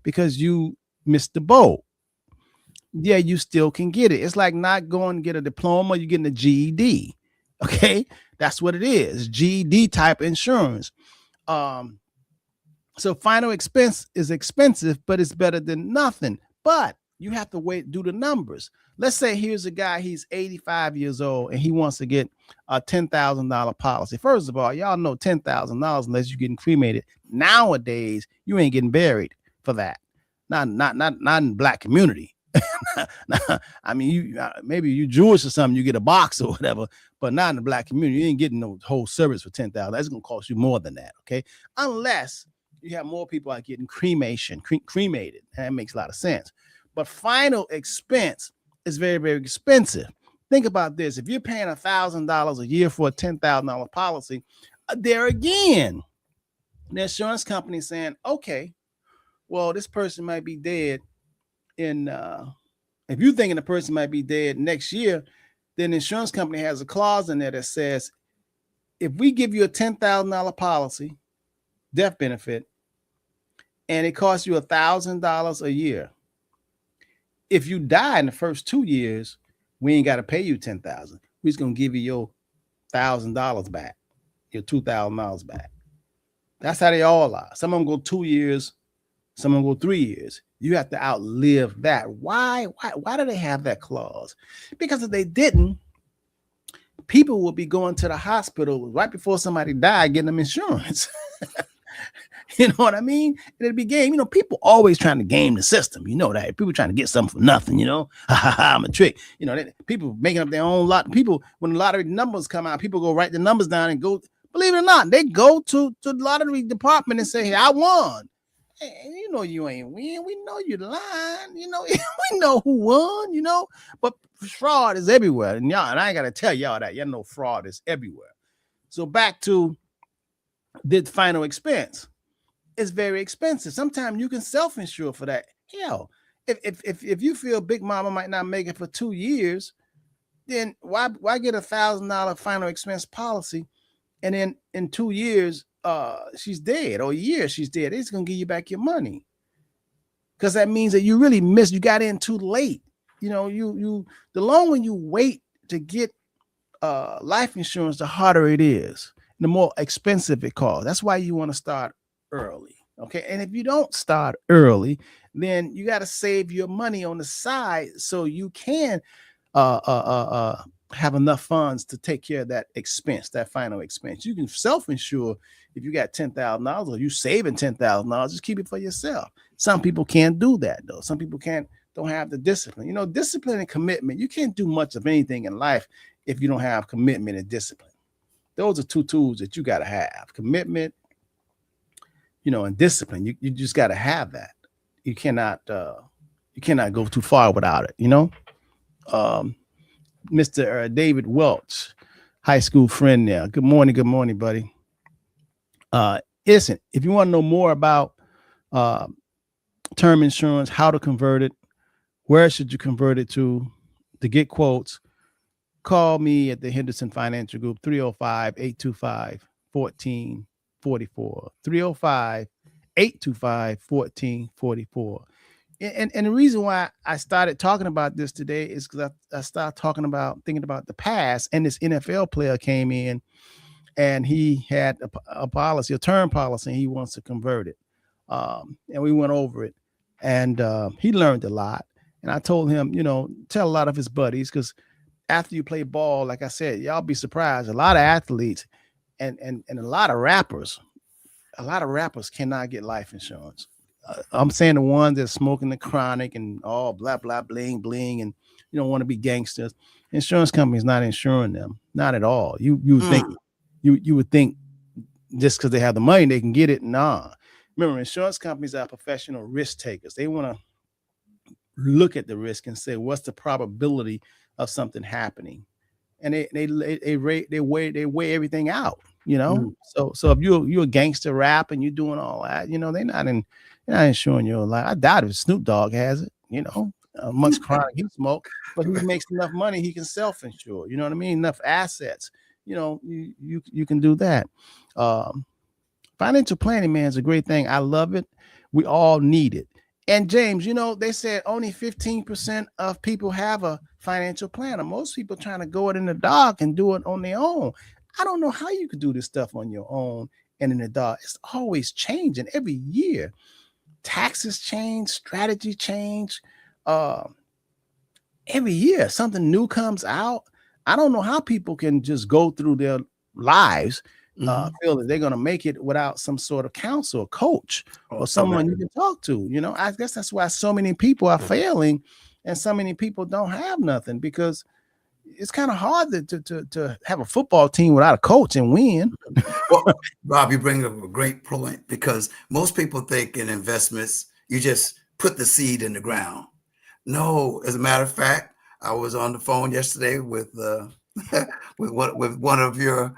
because you missed the boat. Yeah, you still can get it. It's like not going to get a diploma. You're getting a GED. Okay, that's what it is. GED type insurance. So final expense is expensive, but it's better than nothing. But you have to do the numbers. Let's say here's a guy, he's 85 years old and he wants to get a $10,000 policy. First of all, y'all know $10,000 unless you're getting cremated. Nowadays, you ain't getting buried for that. Not in the Black community. I mean, maybe you Jewish or something, you get a box or whatever, but not in the Black community. You ain't getting no whole service for $10,000. That's gonna cost you more than that, okay? Unless you have more people are getting cremated. And that makes a lot of sense. But final expense is very, very expensive. Think about this: if you're paying $1,000 a year for a $10,000 policy, there again, the insurance company saying, okay, well, this person might be dead if you're thinking the person might be dead next year, then the insurance company has a clause in there that says, if we give you a $10,000 policy, death benefit, and it costs you $1,000 a year, if you die in the first 2 years, we ain't got to pay you $10,000. We're just going to give you your $1,000 back, your $2,000 back. That's how they all are. Some of them go 2 years, some of them go 3 years. You have to outlive that. Why do they have that clause? Because if they didn't, people would be going to the hospital right before somebody died, getting them insurance. You know what I mean? And it'd be game. People always trying to game the system. You know that. People trying to get something for nothing, I'm a trick. People making up their own lot. People, when the lottery numbers come out, people go write the numbers down and go, believe it or not, they go to the lottery department and say, hey, I won. Hey, you ain't win. We know you're lying. We know who won, but fraud is everywhere. And I ain't got to tell y'all that. Y'all know fraud is everywhere. So back to the final expense. It's very expensive. Sometimes you can self-insure for that. Hell, if you feel Big Mama might not make it for 2 years, then why get $1,000 final expense policy, and then in 2 years she's dead, or a year she's dead? It's gonna give you back your money, because that means that you really missed. You got in too late. The longer you wait to get life insurance, the harder it is, the more expensive it costs. That's why you want to start early. Okay. And if you don't start early, then you got to save your money on the side so you can have enough funds to take care of that expense, that final expense. You can self-insure if you got $10,000 or you saving $10,000, just keep it for yourself. Some people can't do that though. Some people don't have the discipline. Discipline and commitment. You can't do much of anything in life if you don't have commitment and discipline. Those are two tools that you got to have: commitment, and discipline. You just got to have that. You cannot go too far without it. Mr. David Welch, high school friend there. Good morning, buddy. Listen, if you want to know more about term insurance, how to convert it, where should you convert it to get quotes, call me at the Henderson Financial Group, 305-825-1444. 305-825-1444. And the reason why I started talking about this today is because I started thinking about the past, and this NFL player came in and he had a policy, a term policy, and he wants to convert it. And we went over it, and he learned a lot. And I told him, tell a lot of his buddies, because after you play ball, like I said, y'all be surprised. A lot of athletes and a lot of rappers cannot get life insurance. I'm saying the ones that smoking the chronic and all blah, blah, bling, bling, and you don't want to be gangsters. Insurance companies not insuring them. Not at all. You would think just because they have the money, they can get it. Nah. Remember, insurance companies are professional risk takers. They want to look at the risk and say, what's the probability of something happening? And they weigh everything out, So if you're a gangster rap and you're doing all that, they're not insuring your life. I doubt if Snoop Dogg has it, amongst chronic he smoke, but he makes enough money, he can self-insure, you know what I mean? Enough assets, you can do that. Financial planning, man, is a great thing. I love it. We all need it. And James, they said only 15% of people have a financial planner. Most people trying to go it in the dark and do it on their own. I don't know how you could do this stuff on your own and in the dark. It's always changing every year. Taxes change, strategy change. Every year something new comes out. I don't know how people can just go through their lives feel that they're going to make it without some sort of counsel, coach, or someone you can talk to. I guess that's why so many people are failing and so many people don't have nothing, because it's kind of hard to have a football team without a coach and win. Well, Rob, you bring up a great point, because most people think in investments, you just put the seed in the ground. No, as a matter of fact, I was on the phone yesterday with one of your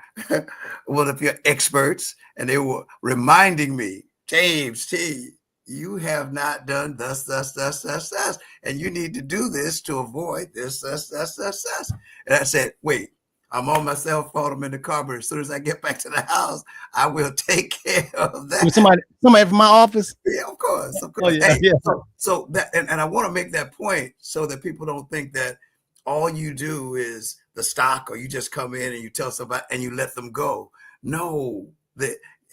experts, and they were reminding me, James T, you have not done thus, and you need to do this to avoid this, thus. And I said, wait, I'm on my cell phone, I'm in the car, but as soon as I get back to the house, I will take care of that. Somebody from my office? Yeah, of course. Oh, yeah, yeah. So that, and I want to make that point so that people don't think that all you do is the stock, or you just come in and you tell somebody and you let them go. No,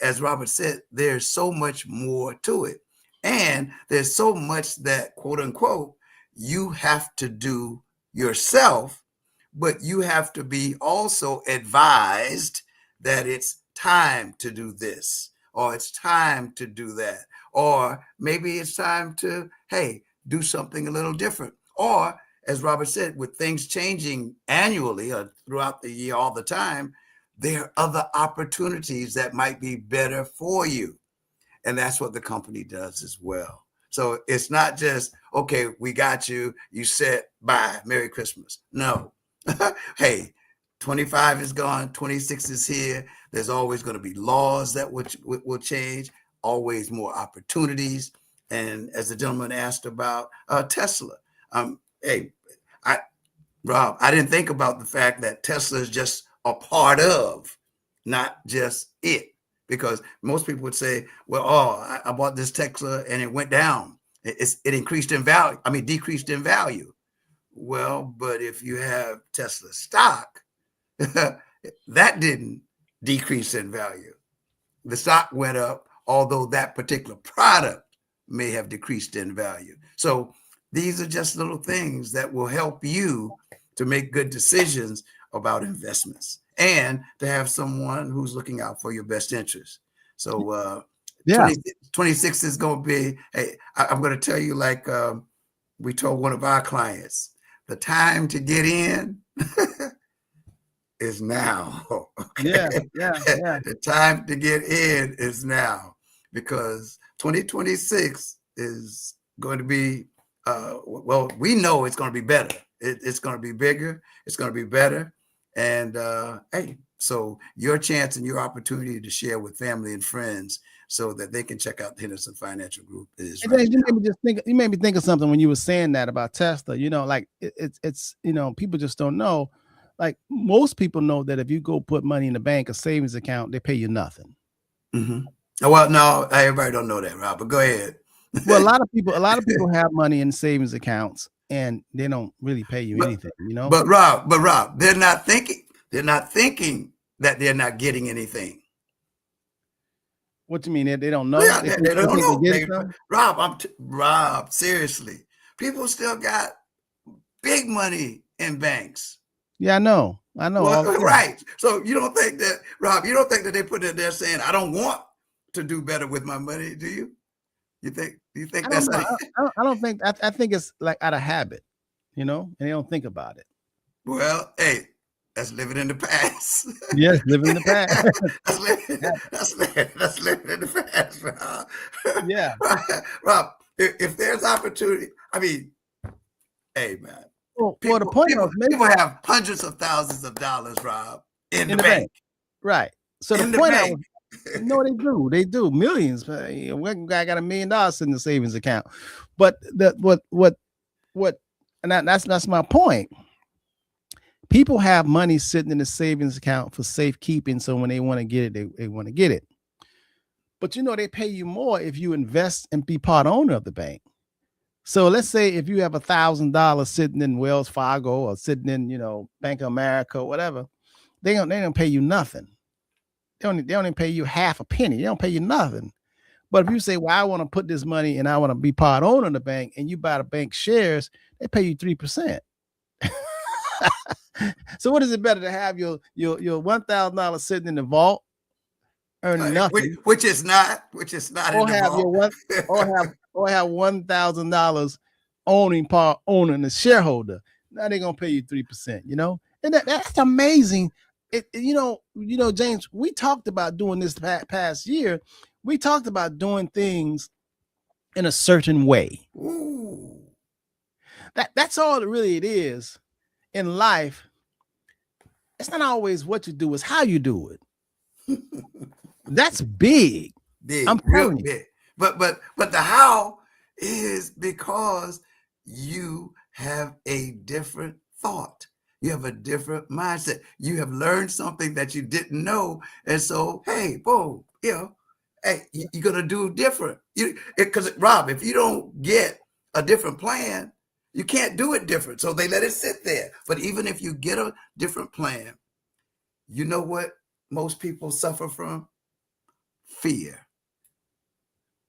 as Robert said, there's so much more to it. And there's so much that, quote unquote, you have to do yourself, but you have to be also advised that it's time to do this, or it's time to do that, or maybe it's time to, hey, do something a little different. Or, as Robert said, with things changing annually or throughout the year all the time, there are other opportunities that might be better for you. And that's what the company does as well. So it's not just, okay, we got you, you said bye, Merry Christmas. No. Hey, 25 is gone, 26 is here. There's always going to be laws that will change, always more opportunities. And as the gentleman asked about Tesla, hey, Rob, I didn't think about the fact that Tesla is just a part of, not just it. Because most people would say, well, I bought this Tesla and it went down. It increased in value. I mean, decreased in value. Well, but if you have Tesla stock, that didn't decrease in value. The stock went up, although that particular product may have decreased in value. So these are just little things that will help you to make good decisions about investments, and to have someone who's looking out for your best interest. So 26 is going to be, hey, I'm going to tell you, like we told one of our clients, the time to get in is now. Yeah, Okay. yeah, yeah. The time to get in is now, because 2026 is going to be, well, we know it's going to be better. It's going to be bigger. It's going to be better. And hey, so your chance and your opportunity to share with family and friends so that they can check out the Henderson Financial Group is And right then now. you made me think of something when you were saying that about Tesla. Like it's people just don't know. Like most people know that if you go put money in the bank, a savings account, they pay you nothing. Mm-hmm. Well, no, everybody don't know that, Rob, but go ahead. Well, a lot of people have money in savings accounts and they don't really pay you But anything, you know? but Rob, they're not thinking that they're not getting anything. What you mean? They don't know? Yeah, they They don't think they're know. getting some? Rob, seriously, people still got big money in banks. Yeah, I know. Well, Yeah. right. So you don't think that, Rob? You don't think that they put it there saying, "I don't want to do better with my money"? Do you? Do you think I don't that's know. how I don't think I think it's like out of habit, and they don't think about it. well, hey, that's living in the past. Yes, living in the past. That's living in the past, Rob. Yeah. Rob, if there's opportunity, I mean, hey, man, Well, the point people was maybe people have hundreds of thousands of dollars, Rob, in the in the bank. bank. Right. So the In the point I bank. was no, they do millions. One guy got $1 million in the savings account, but and that's my point. People have money sitting in the savings account for safekeeping, so when they want to get it, they want to get it. But they pay you more if you invest and be part owner of the bank. So let's say if you have $1,000 sitting in Wells Fargo or sitting in Bank of America or whatever, they don't pay you nothing. They only pay you half a penny. They don't pay you nothing. But if you say, well, I want to put this money and I want to be part owner of the bank, and you buy the bank shares, they pay you 3%. So what is it better to have your $1,000 sitting in the vault earning nothing, which is not in or the have vault. or have $1,000 owning the shareholder? Now they're gonna pay you 3%. And that's amazing. James, we talked about doing this past year. We talked about doing things in a certain way. Ooh. That's all it is in life. It's not always what you do, it's how you do it. That's big. I'm Big, real telling you. big. But the how is because you have a different thought. You have a different mindset. You have learned something that you didn't know, and so hey, boom, hey, you're gonna do different. Because Rob, if you don't get a different plan, you can't do it different. So they let it sit there. But even if you get a different plan, you know what most people suffer from? Fear.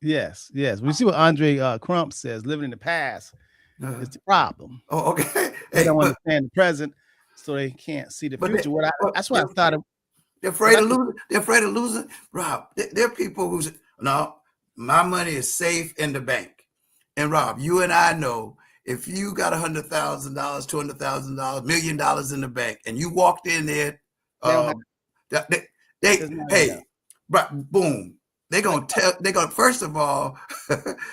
Yes. We see what Andre Crump says. Living in the past Uh, is the problem. oh, okay. They Hey, don't understand the present, so they can't see the but they, future. That's what they're, I started. they're What afraid I of losing. They're afraid of losing. Rob, there are people who say, no, my money is safe in the bank. And Rob, you and I know if you got $100,000, $200,000, $1 million in the bank, and you walked in there, they don't have. It's not in there. hey, boom. They're gonna first of all,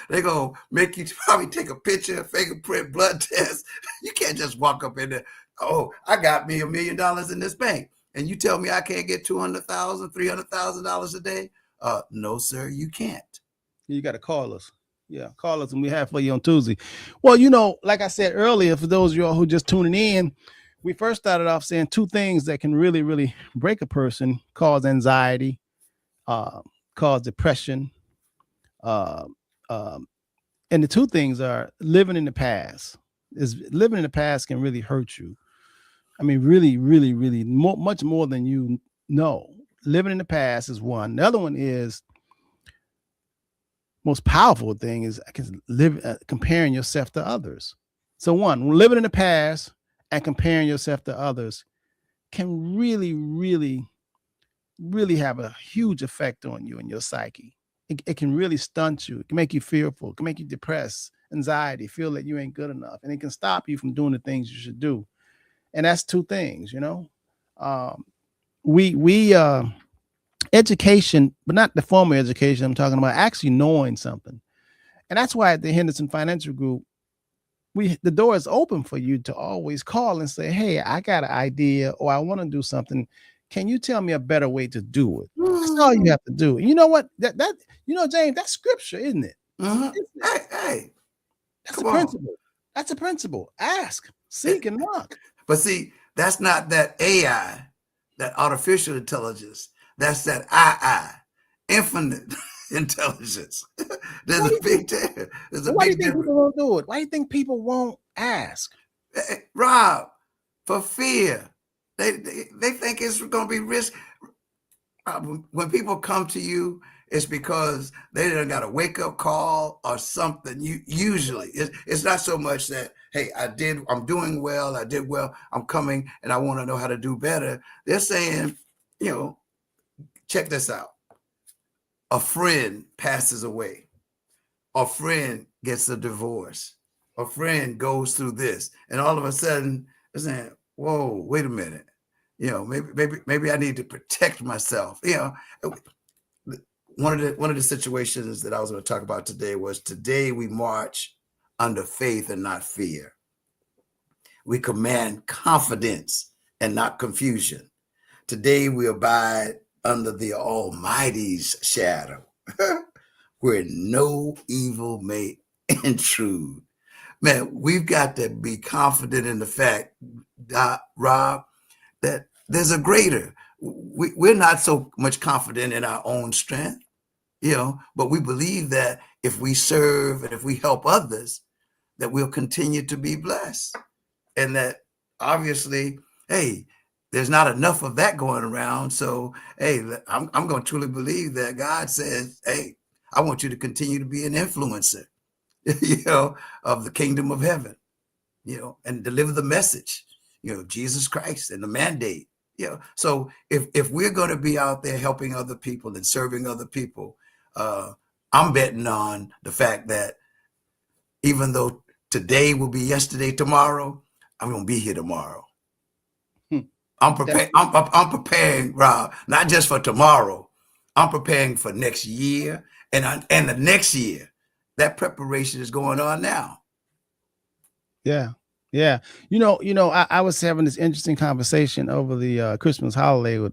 they're gonna make you probably take a picture, fingerprint, blood test. You can't just walk up in there. Oh, I got me $1 million in this bank, and you tell me I can't get $200,000, $300,000 a day? No, sir, you can't. You got to call us. Yeah, call us, and we have for you on Tuesday. Well, like I said earlier, for those of y'all who just tuning in, we first started off saying two things that can really, really break a person: cause anxiety, cause depression, uh, um, and the two things are living in the past. Living in the past can really hurt you. I mean, really, really, really, much more than you know. Living in the past is one. The other one is most powerful thing is I can live comparing yourself to others. So one, living in the past and comparing yourself to others can really, really, really have a huge effect on you and your psyche. It can really stunt you. It can make you fearful. It can make you depressed, anxiety, feel that you ain't good enough. And it can stop you from doing the things you should do. And that's two things. Um, we education, but not the formal education. I'm talking about actually knowing something, and that's why at the Henderson Financial Group, the door is open for you to always call and say, "Hey, I got an idea, or I want to do something. Can you tell me a better way to do it?" That's all you have to do. You know what? James, that's scripture, isn't it? Mhm. Isn't it? Hey, That's a come on. principle. That's a principle. Ask, seek, and knock. But see, that's not that AI, that artificial intelligence. That's that I, infinite intelligence. There's a big difference. There's a Why do you big think difference. people won't do it? Why do you think people won't ask? Rob, for fear. They think it's going to be risk. When people come to you, it's because they done got a wake up call or something. Usually it's not so much that, hey, I'm doing well, I did well, I'm coming and I want to know how to do better. They're saying, check this out. A friend passes away, a friend gets a divorce, a friend goes through this, and all of a sudden they're saying, whoa, wait a minute. Maybe I need to protect myself. One of the situations that I was going to talk about today we march under faith and not fear. We command confidence and not confusion. Today we abide under the Almighty's shadow, where no evil may intrude. Man, we've got to be confident in the fact, Rob, that there's a greater. We're not so much confident in our own strength, but we believe that if we serve and if we help others, that we'll continue to be blessed. And that obviously, hey, there's not enough of that going around. So, hey, I'm going to truly believe that God says, hey, I want you to continue to be an influencer, of the kingdom of heaven, and deliver the message, Jesus Christ and the mandate. So if we're going to be out there helping other people and serving other people, I'm betting on the fact that even though today will be yesterday, tomorrow, I'm going to be here tomorrow. I'm preparing. I'm preparing, Rob, not just for tomorrow. I'm preparing for next year and the next year. That preparation is going on now. Yeah. Yeah. I was having this interesting conversation over the Christmas holiday with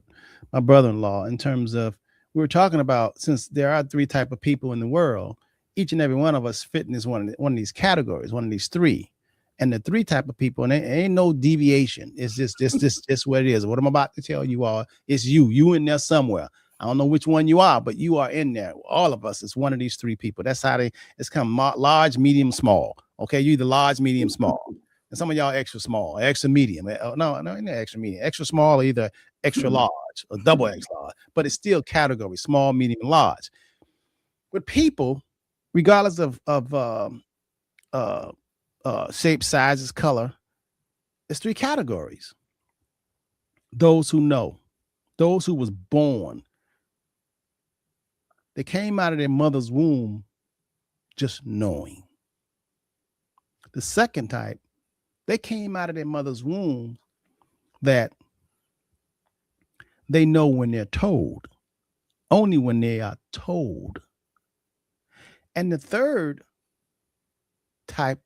my brother-in-law in terms of, we were talking about, since there are three type of people in the world, each and every one of us fit in one of these categories, one of these three. And the three type of people, and there ain't no deviation. It's just what it is. What I'm about to tell you all, it's you in there somewhere. I don't know which one you are, but you are in there. All of us is one of these three people. That's how it's come large, medium, small. Okay, you either large, medium, small. And some of y'all extra small, extra medium. No, not extra medium, extra small, or either extra large or double X large. But it's still category, small, medium, and large. With people, regardless of shape, sizes, color, it's three categories. Those who know, those who was born, they came out of their mother's womb just knowing. The second type, they came out of their mother's womb that they know when they're told, only when they are told. And the third type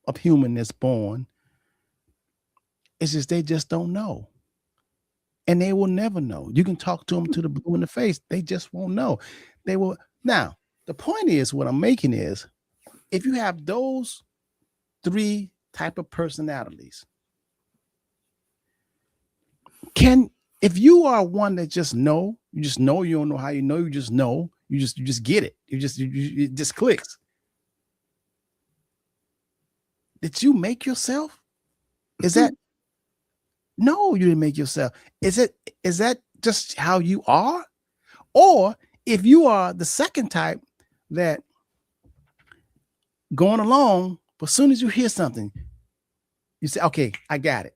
of human that's born is just they just don't know. And they will never know. You can talk to them to the blue in the face. They just won't know. They will. Now, the point is, what I'm making is, if you have those three type of personalities, if you are one that just know, you don't know how you know, you just know, you just get it. It just clicks. Did you make yourself? Is that no, you didn't make yourself. Is that just how you are? Or if you are the second type that going along, but as soon as you hear something, you say, okay, I got it.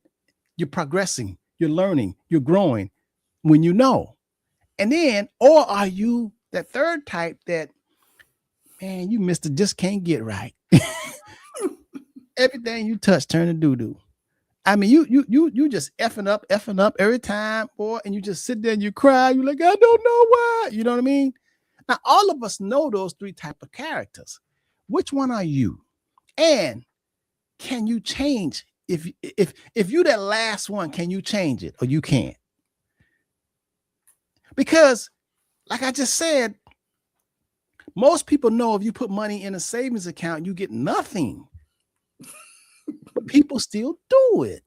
You're progressing, you're learning, you're growing when you know. And then, or are you that third type that, man, you just can't get right. Everything you touch turn to doo-doo. I mean, you just effing up every time, boy, and you just sit there and you cry. You're like, I don't know why. You know what I mean? Now, all of us know those three type of characters. Which one are you? And can you change? If you that last one, can you change it or you can't? Because, like I just said, most people know if you put money in a savings account, you get nothing. But people still do it.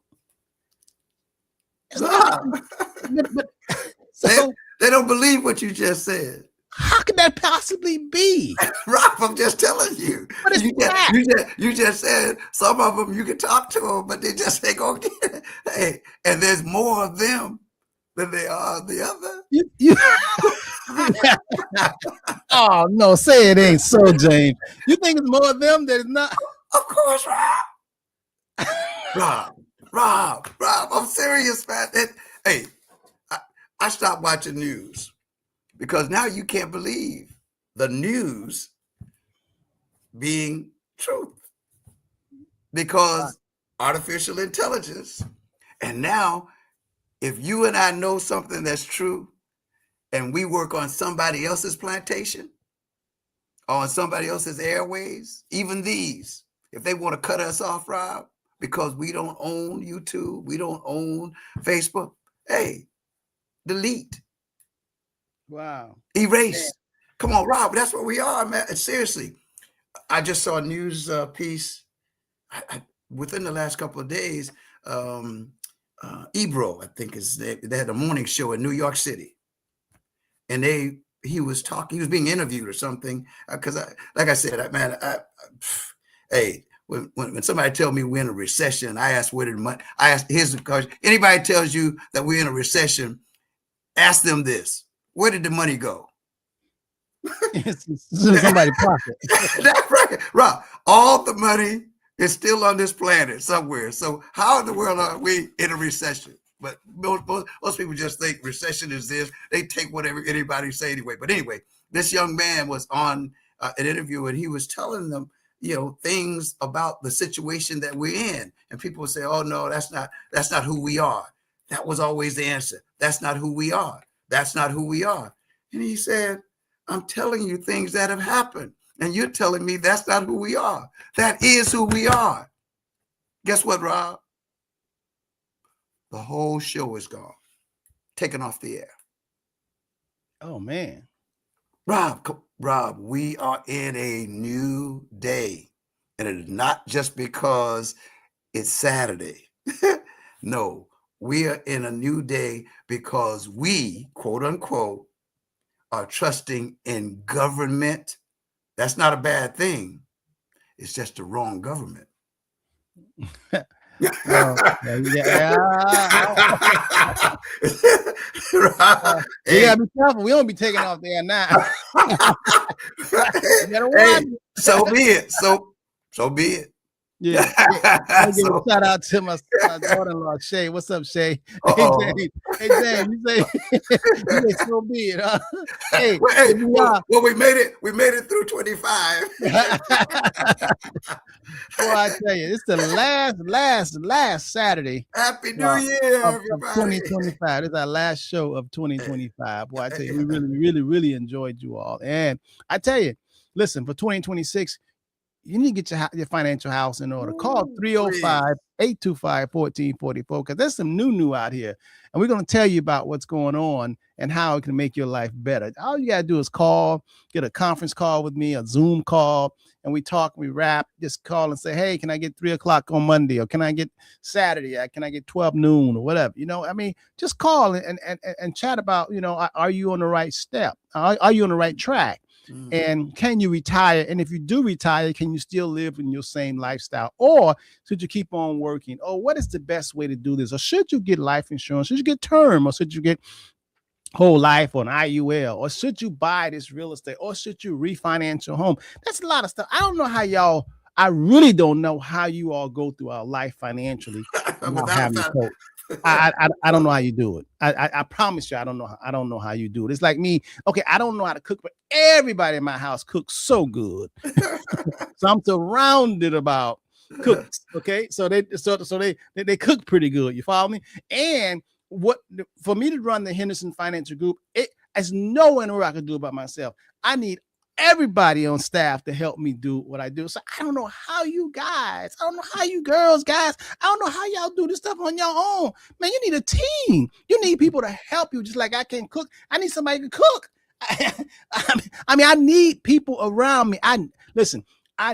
So they don't believe what you just said. How could that possibly be? Rob, I'm just telling you. But you just said some of them you can talk to them, but they just ain't gonna get it. Hey, and there's more of them than they are the other. Oh no, say it ain't so, James. You think it's more of them that it's not? Of course, Rob. I'm serious, man. Hey, I stopped watching news because now you can't believe the news being truth because artificial intelligence. And now, if you and I know something that's true and we work on somebody else's plantation, on somebody else's airways, even these, if they want to cut us off, Rob, because we don't own YouTube, we don't own Facebook, hey, delete. Wow. Erase. Man. Come on, Rob, that's where we are, man. And seriously, I just saw a news piece within the last couple of days. Ebro, I think they had a morning show in New York City. And he was being interviewed or something. Because like I said, hey, when somebody tells me we're in a recession, I ask where did the money, here's the question. Anybody tells you that we're in a recession, ask them this. Where did the money go? It's in somebody's pocket. That's right. Rob, all the money is still on this planet somewhere. So how in the world are we in a recession? But most people just think recession is this. They take whatever anybody say anyway. But anyway, this young man was on an interview and he was telling them, things about the situation that we're in. And people would say, oh, no, that's not who we are. That was always the answer. That's not who we are. That's not who we are. And he said, I'm telling you things that have happened. And you're telling me that's not who we are. That is who we are. Guess what, Rob? The whole show is gone. Taken off the air. Oh, man. Rob, we are in a new day. And it is not just because it's Saturday. No, we are in a new day because we, quote unquote, are trusting in government. That's not a bad thing. It's just the wrong government. Yeah. You gotta be careful. We don't be taking off there now. Hey, so be it. So be it. Yeah. I give a shout out to my daughter-in-law, Shay. What's up, Shay? Hey, James, you say so be it, huh? Hey, well, we made it through 25. Boy, I tell you, it's the last Saturday. Happy New Year, everybody. 2025. It's our last show of 2025. Boy, I tell you, we really enjoyed you all. And I tell you, listen, for 2026, you need to get your financial house in order. Call 305-825-1444 because there's some new out here. And we're going to tell you about what's going on and how it can make your life better. All you got to do is call, get a conference call with me, a Zoom call, and we talk, we rap. Just call and say, hey, can I get 3 o'clock on Monday? Or can I get Saturday? Can I get 12 noon or whatever? Just call and chat about, are you on the right step? Are you on the right track? And can you retire? And if you do retire, can you still live in your same lifestyle? Or should you keep on working? Or what is the best way to do this? Or should you get life insurance? Should you get term? Or should you get whole life or an IUL? Or should you buy this real estate? Or should you refinance your home? That's a lot of stuff. I really don't know how you all go through our life financially. I don't know how you do it. I promise you, I don't know how you do it. It's like me. Okay, I don't know how to cook, but everybody in my house cooks so good. So I'm surrounded about cooks. Okay, so they cook pretty good. You follow me? And what for me to run the Henderson Financial Group, it's nowhere I could do it by myself. I need everybody on staff to help me do what I do. So I don't know how you guys, I don't know how you girls, guys, I don't know how y'all do this stuff on your own. Man, you need a team. You need people to help you, just like I can cook. I need somebody to cook. I mean, I need people around me. I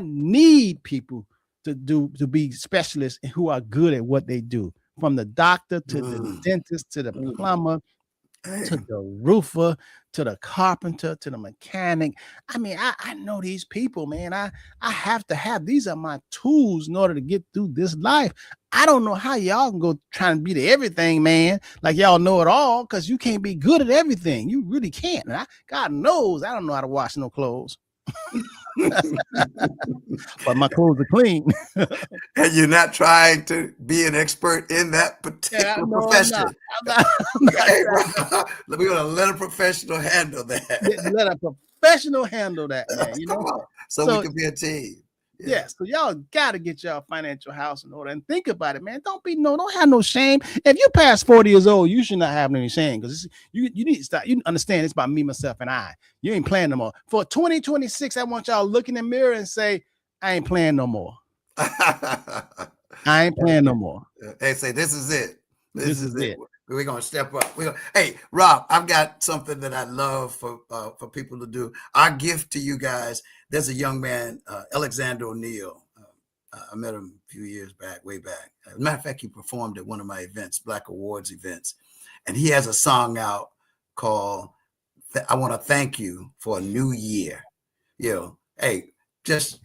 need people to be specialists who are good at what they do, from the doctor to the dentist to the plumber to the roofer to the carpenter to the mechanic. I mean, I know these people, man. I have to have, these are my tools in order to get through this life. I don't know how y'all can go trying to be to everything, man, like y'all know it all, because you can't be good at everything. You really can't. And God knows I don't know how to wash no clothes. But my clothes are clean. And you're not trying to be an expert in that particular profession. We're going to let a professional handle that. Let a professional handle that, man. You know, so we can be a team. Yeah. So y'all got to get y'all financial house in order, and think about it, man. Don't have no shame. If you pass 40 years old, you should not have any shame, because you need to start. You understand it's about me, myself, and I. You ain't playing no more. For 2026, I want y'all look in the mirror and say, I ain't playing no more. I ain't playing no more. Hey, say this is it. This is it. We're gonna step up. Hey, Rob, I've got something that I love for people to do. Our gift to you guys. There's a young man, Alexander O'Neill. I met him a few years back, way back. As a matter of fact, he performed at one of my events, Black Awards events, and he has a song out called "I Want to Thank You for a New Year." You know, hey, just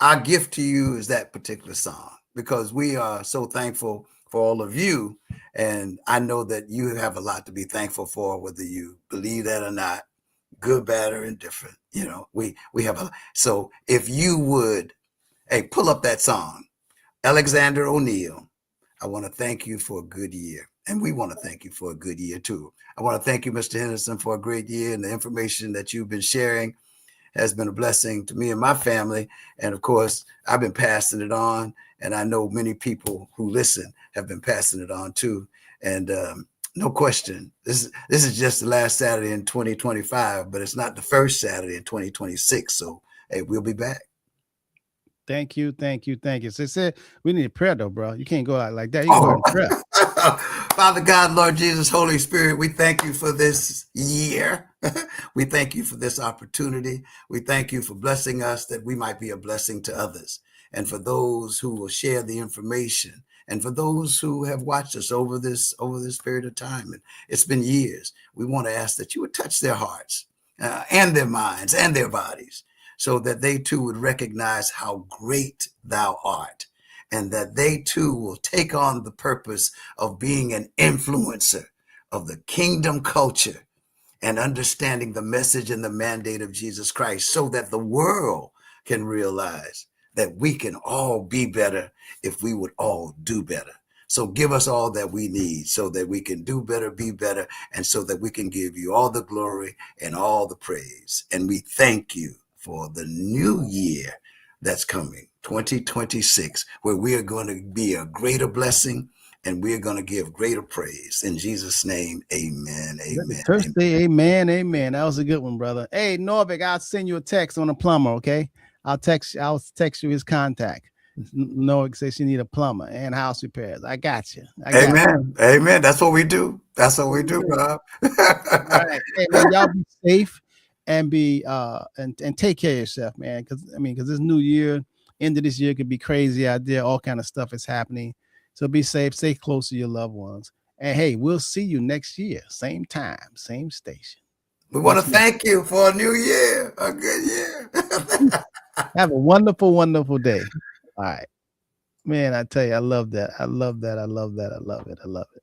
our gift to you is that particular song, because we are so thankful for all of you. And I know that you have a lot to be thankful for, whether you believe that or not, good, bad, or indifferent. You know, we have so if you would, hey, pull up that song, Alexander O'Neill, I want to thank you for a good year. And we want to thank you for a good year too. I want to thank you, Mr. Henderson, for a great year, and the information that you've been sharing has been a blessing to me and my family. And of course, I've been passing it on, and I know many people who listen have been passing it on too. And no question, this is just the last Saturday in 2025, but it's not the first Saturday in 2026. So, hey, we'll be back. Thank you. So they said we need prayer though, bro. You can't go out like that. You can go in prayer. Father God, Lord Jesus, Holy Spirit, we thank you for this year. We thank you for this opportunity. We thank you for blessing us that we might be a blessing to others. And for those who will share the information, and for those who have watched us over this period of time, and it's been years, we want to ask that you would touch their hearts and their minds and their bodies, so that they too would recognize how great thou art, and that they too will take on the purpose of being an influencer of the kingdom culture and understanding the message and the mandate of Jesus Christ, so that the world can realize that we can all be better if we would all do better. So give us all that we need so that we can do better, be better, and so that we can give you all the glory and all the praise. And we thank you for the new year that's coming, 2026, where we are going to be a greater blessing, and we're going to give greater praise. In Jesus' name, amen, amen. First day, amen, amen. That was a good one, brother. Hey, Norvik, I'll send you a text on a plumber, okay? I'll text you his contact. Norvik says she need a plumber and house repairs. I got you. Amen. Amen. That's what we do. That's what we do, Rob. All right. Hey, man, y'all be safe and be and take care of yourself, man. Because this new year, end of this year could be crazy out there. All kind of stuff is happening. So be safe, stay close to your loved ones. And hey, we'll see you next year. Same time, same station. We want to thank you for a new year, a good year. Have a wonderful, wonderful day. All right. Man, I tell you, I love that. I love that. I love that. I love it. I love it.